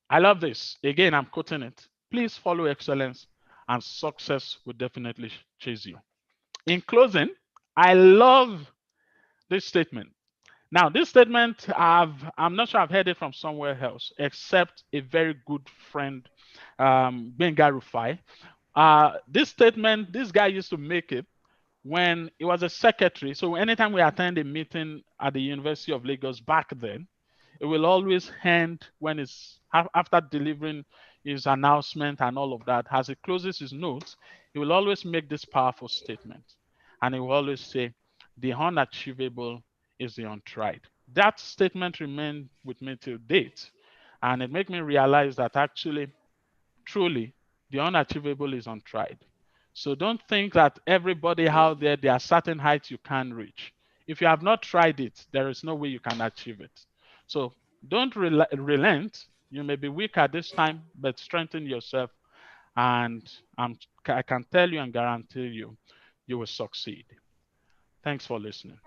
I love this. Again, I'm quoting it. Please follow excellence and success will definitely chase you. In closing, I love this statement. Now, this statement, I'm not sure I've heard it from somewhere else, except a very good friend, Benga Rufai. This statement, this guy used to make it when he was a secretary. So anytime we attend a meeting at the University of Lagos back then, it will always end when it's after delivering his announcement and all of that. As he closes his notes, he will always make this powerful statement. And he will always say, the unachievable is the untried. That statement remained with me till date. And it made me realize that actually, truly, the unachievable is untried. So don't think that everybody out there are certain heights you can reach. If you have not tried it, there is no way you can achieve it. So don't relent. You may be weak at this time, but strengthen yourself. And I can tell you and guarantee you, you will succeed. Thanks for listening.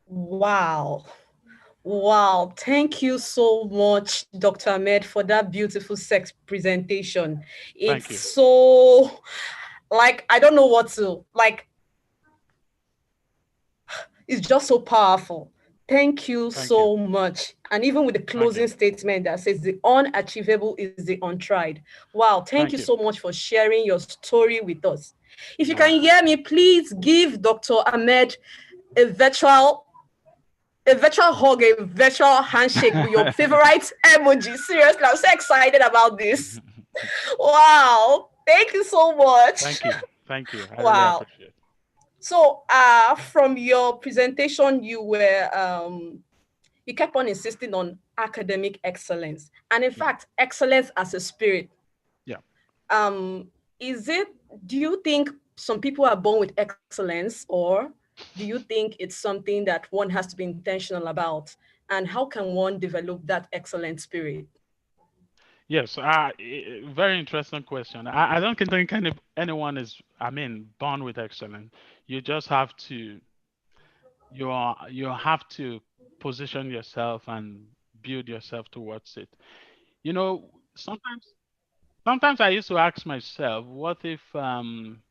Wow. Wow. Thank you so much, Dr. Ahmed, for that beautiful sex presentation. Thank you. It's so, like, I don't know what to, like, it's just so powerful. Thank you so much. And even with the closing statement that says the unachievable is the untried. Wow. Thank you so much for sharing your story with us. If you can hear me, please give Dr. Ahmed a virtual hug, a virtual handshake with your favorite emoji. Seriously, I'm so excited about this. Wow. Thank you so much. Thank you. Thank you. I wow. really appreciate it. So from your presentation, you kept on insisting on academic excellence. And in fact, excellence as a spirit. Yeah. Do you think some people are born with excellence, or do you think it's something that one has to be intentional about? And how can one develop that excellent spirit? Yes, very interesting question. I don't think anyone is, born with excellence. You just have to, you have to position yourself and build yourself towards it. You know, sometimes I used to ask myself, what if I'm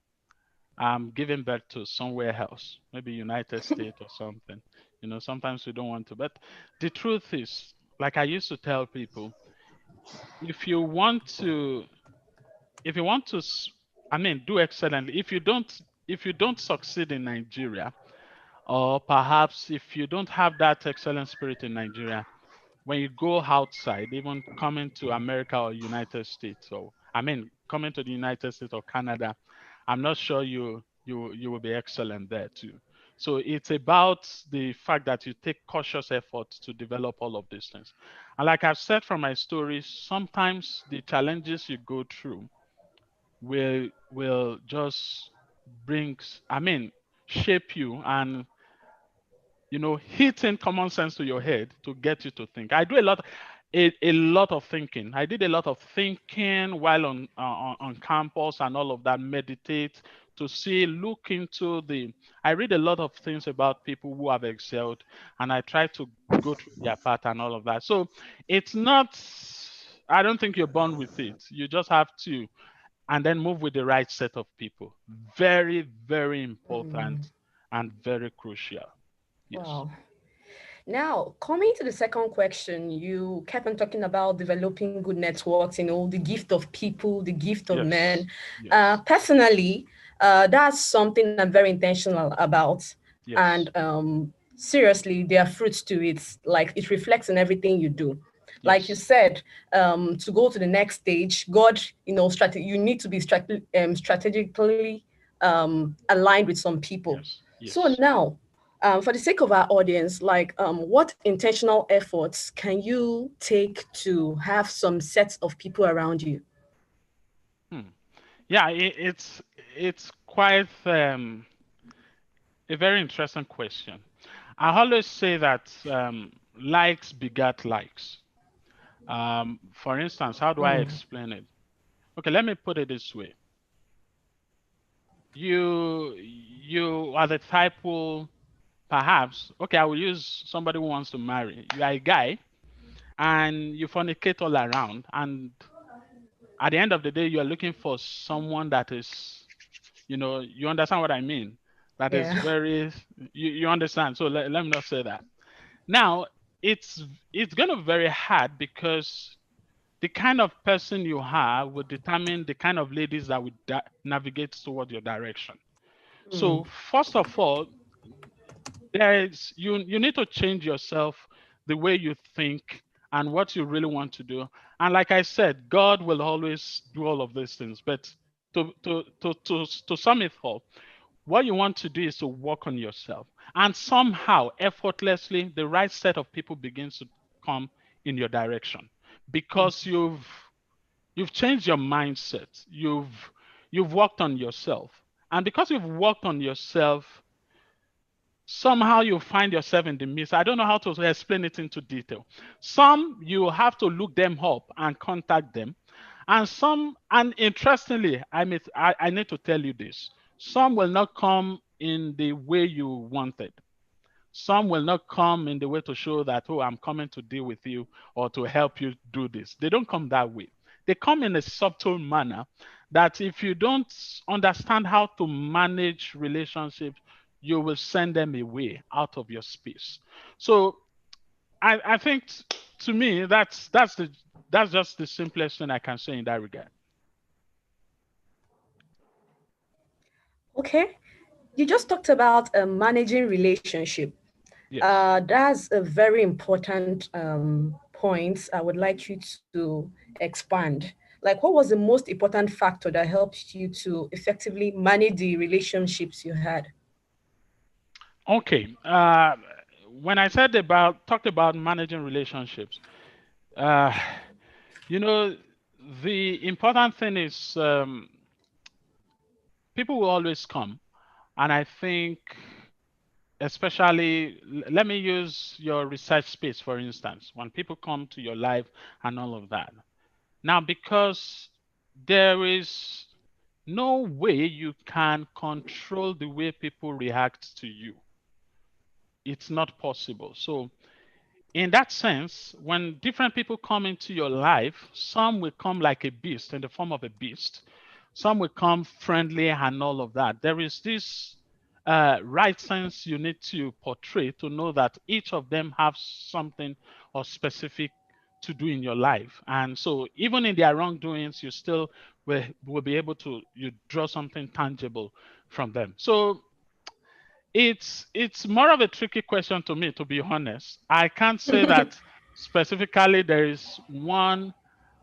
giving birth to somewhere else, maybe United States or something. You know, sometimes we don't want to, but the truth is, like I used to tell people, if you want to do excellently, if you don't succeed in Nigeria, or perhaps if you don't have that excellent spirit in Nigeria, when you go outside, even coming to America or United States, or coming to the United States or Canada, I'm not sure you will be excellent there too. So it's about the fact that you take cautious effort to develop all of these things. And like I've said from my story, sometimes the challenges you go through will just shape you and hitting common sense to your head to get you to think. I do a lot of thinking. I did a lot of thinking while on campus and all of that. Meditate to look into I read a lot of things about people who have excelled, and I try to go through their path and all of that. So it's not. I don't think you're born with it. You just have to, and then move with the right set of people. Very, very important and very crucial. Yes. Wow. Now, coming to the second question, you kept on talking about developing good networks, the gift of people, the gift of men. Yes. Personally, that's something I'm very intentional about. Yes. And seriously, there are fruits to it. Like, it reflects in everything you do. Like you Yes. said, to go to the next stage, God, you need to be strategically aligned with some people. Yes. So now, for the sake of our audience, what intentional efforts can you take to have some sets of people around you? Yeah, it's quite a very interesting question. I always say that likes begat likes. For instance, how do I explain it? Okay, let me put it this way. You you are the type who perhaps, okay, I will use somebody who wants to marry. You are a guy and you fornicate all around, and at the end of the day, you are looking for someone that is, you understand what I mean? That is Yeah. very, you understand. So let me not say that. Now, it's going to be very hard because the kind of person you are will determine the kind of ladies that will navigate toward your direction. So first of all, there is you need to change yourself, the way you think and what you really want to do. And like I said, God will always do all of these things. But to sum it all, what you want to do is to work on yourself. And somehow, effortlessly, the right set of people begins to come in your direction because you've changed your mindset. You've worked on yourself. And because you've worked on yourself, somehow you find yourself in the midst. I don't know how to explain it into detail. Some you have to look them up and contact them. And some, and interestingly, I need to tell you this. Some will not come in the way you wanted. Some will not come in the way to show that, oh, I'm coming to deal with you or to help you do this. They don't come that way. They come in a subtle manner that if you don't understand how to manage relationships, you will send them away out of your space. So I think to me that's just the simplest thing I can say in that regard. Okay. You just talked about managing relationship. Yes. That's a very important point. I would like you to expand. Like, what was the most important factor that helped you to effectively manage the relationships you had? Okay. When I talked about managing relationships, uh, you know, the important thing is people will always come. And I think, especially, let me use your research space, for instance, when people come to your life and all of that. Now, because there is no way you can control the way people react to you, it's not possible. So, in that sense, when different people come into your life, some will come like a beast, in the form of a beast. Some will come friendly and all of that. There is this right sense you need to portray to know that each of them have something or specific to do in your life. And so even in their wrongdoings, you still will be able to you draw something tangible from them. So it's more of a tricky question to me, to be honest. I can't say that specifically there is one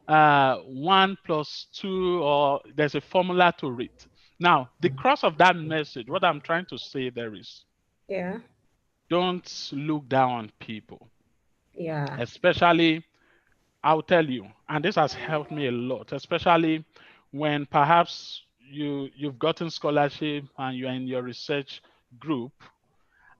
plus two, or there's a formula to it. Now, the cross of that message, what I'm trying to say there is, Yeah. don't look down on people, Yeah. especially, I'll tell you, and this has helped me a lot, especially when perhaps you've gotten scholarship and you're in your research group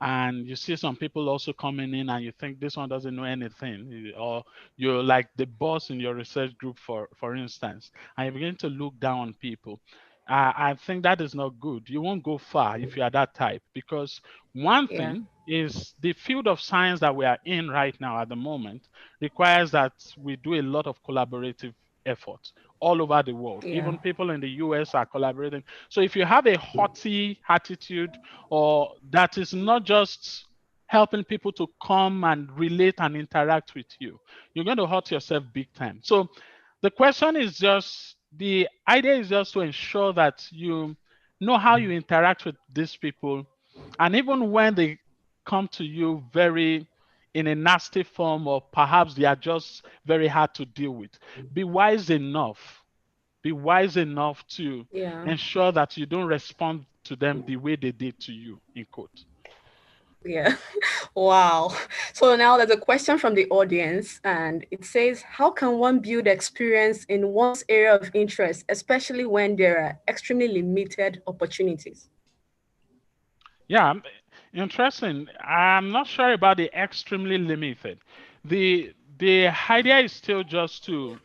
and you see some people also coming in and you think this one doesn't know anything, or you're like the boss in your research group, for instance, and you begin to look down on people. I think that is not good. You won't go far if you are that type, because one Yeah. thing is the field of science that we are in right now at the moment requires that we do a lot of collaborative effort all over the world. Yeah. Even people in the US are collaborating. So if you have a haughty attitude, or that is not just helping people to come and relate and interact with you, you're going to hurt yourself big time. So the idea is just to ensure that you know how you interact with these people. And even when they come to you very in a nasty form, or perhaps they are just very hard to deal with, be wise enough be wise enough to Yeah. ensure that you don't respond to them the way they did to you, in quote. Yeah. Wow. So now there's a question from the audience, and it says, how can one build experience in one's area of interest, especially when there are extremely limited opportunities? Yeah, interesting. I'm not sure about the extremely limited. The idea is still just to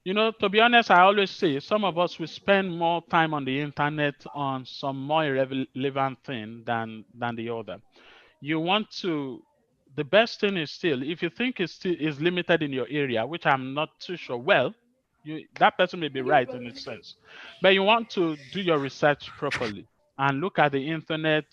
To be honest, I always say some of us will spend more time on the internet on some more irrelevant thing than the other. You want to, the best thing is still, if you think it's still is limited in your area, which I'm not too sure. Well, that person may be right in a sense, but you want to do your research properly and look at the internet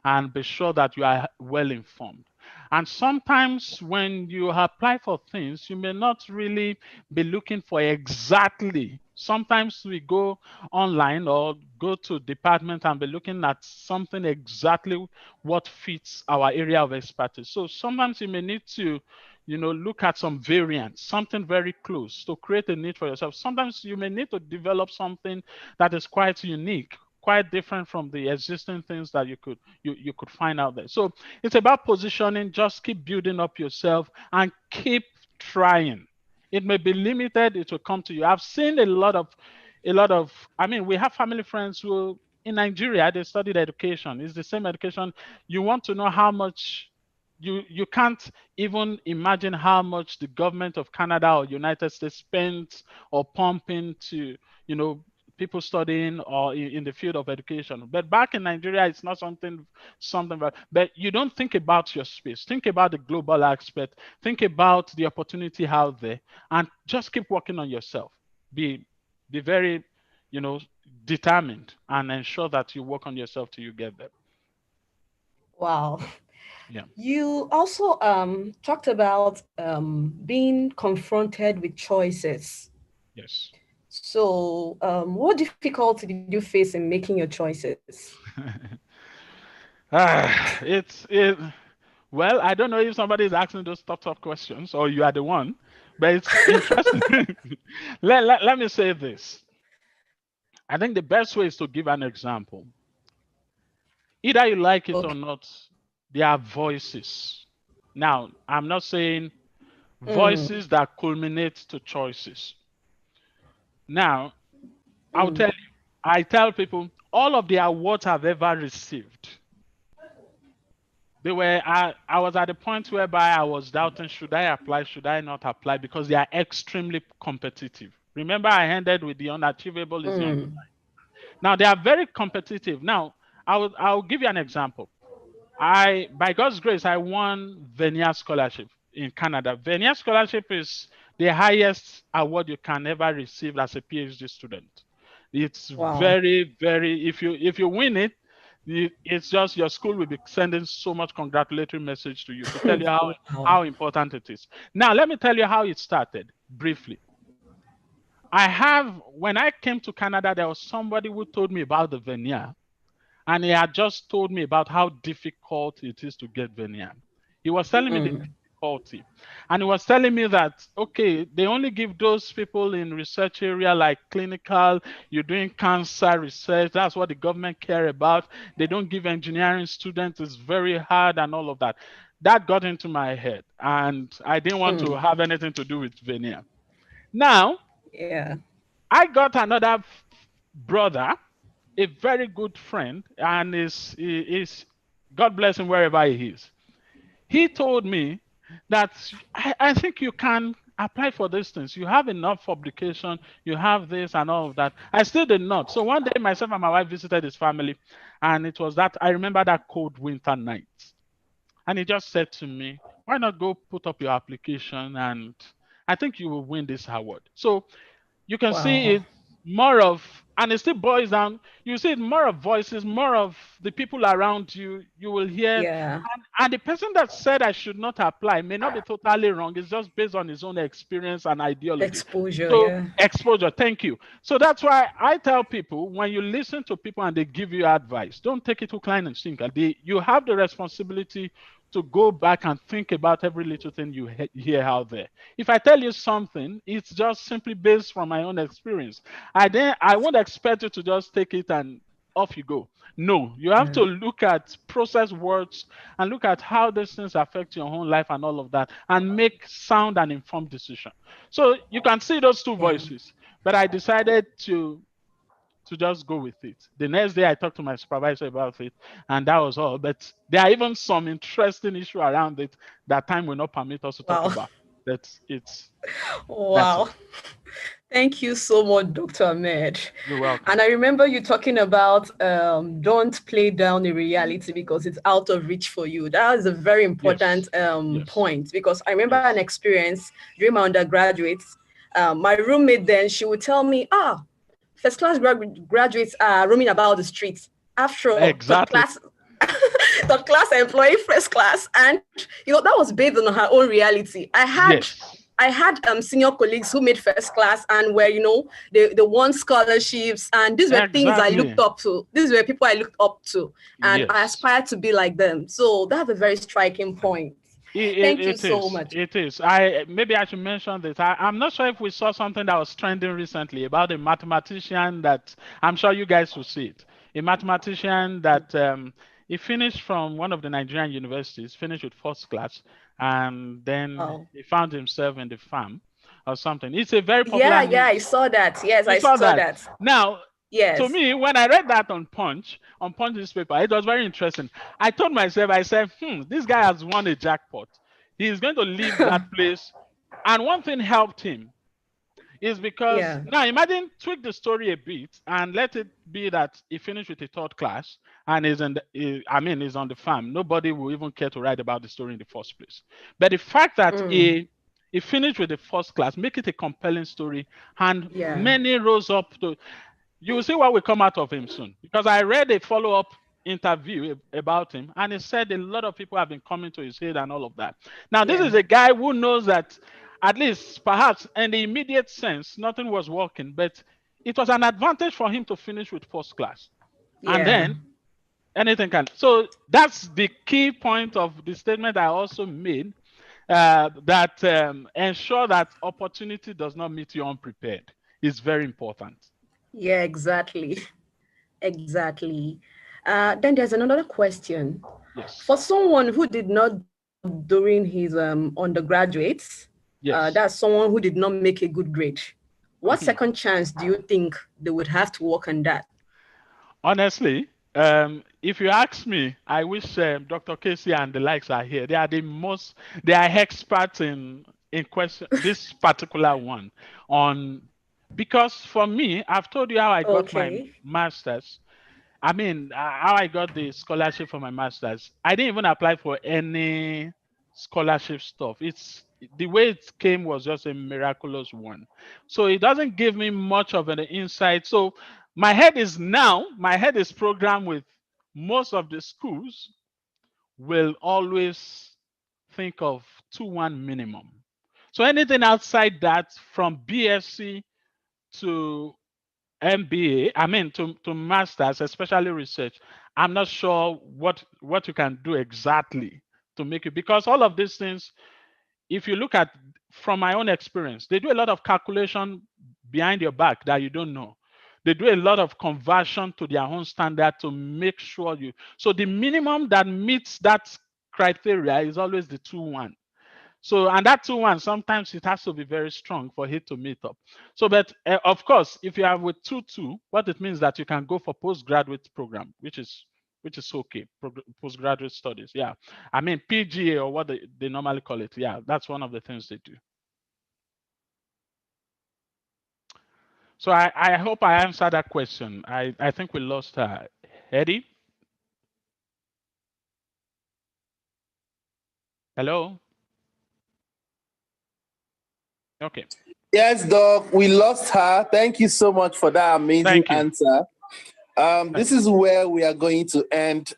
and be sure that you are well informed. And sometimes when you apply for things, you may not really be looking for exactly. Sometimes we go online or go to department and be looking at something exactly what fits our area of expertise. So sometimes you may need to, look at some variants, something very close to create a need for yourself. Sometimes you may need to develop something that is quite unique, quite different from the existing things that you could find out there. So it's about positioning. Just keep building up yourself and keep trying. It may be limited, it will come to you. I've seen a lot of I mean, we have family friends who in Nigeria they studied education. It's the same education. You want to know how much you can't even imagine how much the government of Canada or United States spends or pump into, people studying or in the field of education. But back in Nigeria, it's not something, but you don't think about your space. Think about the global aspect. Think about the opportunity out there, and just keep working on yourself. Be very, determined, and ensure that you work on yourself till you get there. Wow. Yeah. You also talked about being confronted with choices. Yes. So, what difficulty did you face in making your choices? It's it. Well, I don't know if somebody is asking those tough questions or you are the one, but it's interesting. Let me say this. I think the best way is to give an example. Either you like it or Okay. not, there are voices. Now, I'm not saying Mm, voices that culminate to choices. Now, I'll tell mm, you, I tell people all of the awards I've ever received, I was at the point whereby I was doubting, should I apply, should I not apply, because they are extremely competitive. Remember, I ended with the unachievable is the undeniable. mm, Now they are very competitive. Now, I'll give you an example. By God's grace, I won Vanier Scholarship in Canada. Vanier Scholarship is the highest award you can ever receive as a PhD student. It's wow. very, very. If you win it, it's just your school will be sending so much congratulatory message to you to tell you how Wow. how important it is. Now, let me tell you how it started briefly. When I came to Canada, there was somebody who told me about the Vanier. And he had just told me about how difficult it is to get Vanier. He was telling me the Mm, difficulty. And he was telling me that, okay, they only give those people in research area like clinical, you're doing cancer research, that's what the government care about. They don't give engineering students, it's very hard and all of that. That got into my head. And I didn't want to mm, have anything to do with Vanier. Now, yeah. I got another brother, a very good friend, and is God bless him wherever he is. He told me that I think you can apply for these things. You have enough publication, you have this and all of that. I still did not. So one day, myself and my wife visited his family, and it was that I remember that cold winter night. And he just said to me, why not go put up your application, and I think you will win this award. So you can see Wow. it more of, and it still boils down, you see it more of voices, more of the people around you. You will hear, Yeah. and the person that said I should not apply may not be totally wrong. It's just based on his own experience and ideology. Exposure. So Yeah. exposure, thank you. So that's why I tell people, when you listen to people and they give you advice, don't take it too klein and sinker. You have the responsibility to go back and think about every little thing you hear out there. If I tell you something, it's just simply based from my own experience. I won't expect you to just take it and off you go. No, you have to Mm, look at process words and look at how these things affect your own life and all of that, and make sound and informed decision. So you can see those two yeah. voices, but I decided to just go with it. The next day I talked to my supervisor about it, and that was all. But there are even some interesting issue around it that time will not permit us to talk Wow. about. That's Wow. it. Thank you so much, Dr. Ahmed. You're welcome. And I remember you talking about don't play down the reality because it's out of reach for you. That is a very important Yes. point, because I remember Yes. an experience during my undergraduate. My roommate then, she would tell me, first class graduates are roaming about the streets. After all, third Exactly. class, third class employee, first class. And, that was based on her own reality. Yes. I had senior colleagues who made first class and were, they won scholarships, and these were things I Exactly. looked up to. These were people I looked up to, and I Yes. aspired to be like them. So that's a very striking point. Thank you It so is. much. It is. I should mention this. I'm not sure if we saw something that was trending recently about a mathematician that I'm sure you guys will see it. A mathematician that he finished from one of the Nigerian universities, finished with first class, and then Oh. he found himself in the farm or something. It's a very popular Yeah, news. I saw that. Yes, You I saw saw that. that. Now, to Yes. me, when I read that on Punch newspaper, it was very interesting. I told myself, I said, this guy has won a jackpot. He is going to leave that place. And one thing helped him is because Yeah. now imagine tweak the story a bit and let it be that he finished with a third class and is is on the farm. Nobody will even care to write about the story in the first place. But the fact that he finished with the first class, make it a compelling story, and Yeah. many rose up to. You will see what will come out of him soon. Because I read a follow-up interview about him, and he said a lot of people have been coming to his aid and all of that. Now, this Yeah. is a guy who knows that, at least perhaps in the immediate sense, nothing was working, but it was an advantage for him to finish with first class. And Yeah. then anything can. So that's the key point of the statement I also made, that ensure that opportunity does not meet you unprepared is very important. Yeah, exactly. Exactly. Then there's another question. Yes. For someone who did not do well during his undergraduates, Yes. that's someone who did not make a good grade. What second chance do you think they would have to work on that? Honestly, if you ask me, I wish Dr. Casey and the likes are here. They are experts in question this particular one on, because for me, I've told you how I got my Okay. master's. I mean, how I got the scholarship for my master's. I didn't even apply for any scholarship stuff. It's the way it came was just a miraculous one. So it doesn't give me much of an insight. So my head is programmed with most of the schools will always think of 2-1 minimum. So anything outside that, from BSc to MBA, to masters, especially research, I'm not sure what you can do exactly to make it, because all of these things, if you look at from my own experience, they do a lot of calculation behind your back that you don't know. They do a lot of conversion to their own standard to make sure you. So the minimum that meets that criteria is always the 2-1. So, and that 2-1, sometimes it has to be very strong for it to meet up. So, but of course, if you have with 2-2, what it means that you can go for postgraduate program, which is okay, postgraduate studies. Yeah, I mean PGA or what they normally call it. Yeah, that's one of the things they do. So I hope I answered that question. I think we lost Eddie. Hello. Okay. Yes, Doc, we lost her. Thank you so much for that amazing Thank you. answer. This is where we are going to end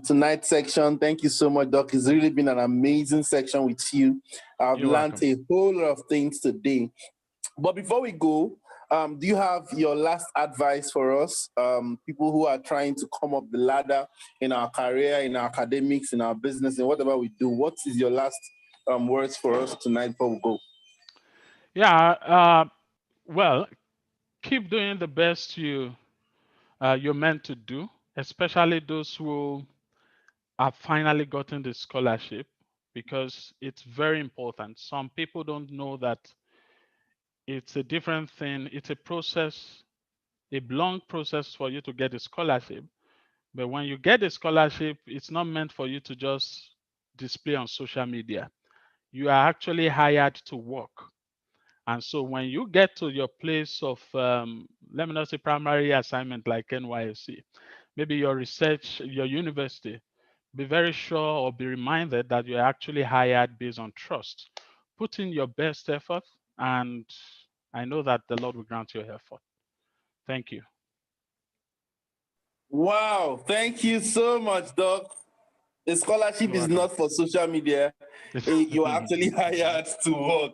tonight's section. Thank you so much, Doc. It's really been an amazing section with you. I've You're learned welcome. a whole lot of things today. But before we go, do you have your last advice for us, people who are trying to come up the ladder in our career, in our academics, in our business, and whatever we do? What is your last words for us tonight before we go? Yeah. Well, keep doing the best you're meant to do, especially those who have finally gotten the scholarship, because it's very important. Some people don't know that it's a different thing. It's a process, a long process for you to get a scholarship. But when you get a scholarship, it's not meant for you to just display on social media. You are actually hired to work. And so when you get to your place of, let me not say primary assignment like NYSC, maybe your research, your university, be very sure or be reminded that you're actually hired based on trust. Put in your best effort, and I know that the Lord will grant your effort. Thank you. Wow, thank you so much, Doc. The scholarship is not for social media. You are actually hired to work.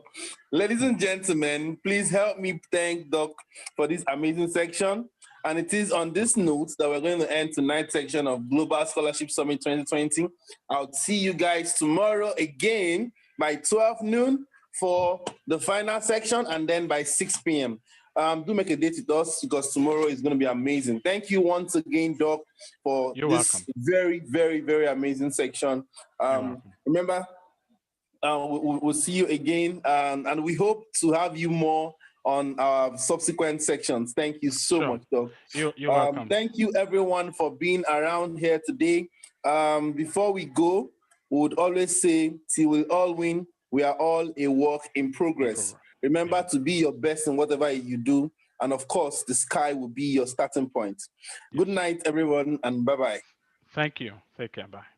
Ladies and gentlemen, please help me thank Doc for this amazing section. And it is on this note that we're going to end tonight's section of Global Scholarship Summit 2020. I'll see you guys tomorrow again by 12 noon for the final section, and then by 6 p.m. Do make a date with us, because tomorrow is going to be amazing. Thank you once again, Doc, for You're this welcome. very, very, very amazing section. Remember, we'll see you again, and we hope to have you more on our subsequent sections. Thank you so much, Doc. You're welcome. Thank you, everyone, for being around here today. Before we go, we would always say, till we all win, we are all a work in progress. Remember to be your best in whatever you do. And of course, the sky will be your starting point. Good night, everyone, and bye-bye. Thank you. Take care. Bye.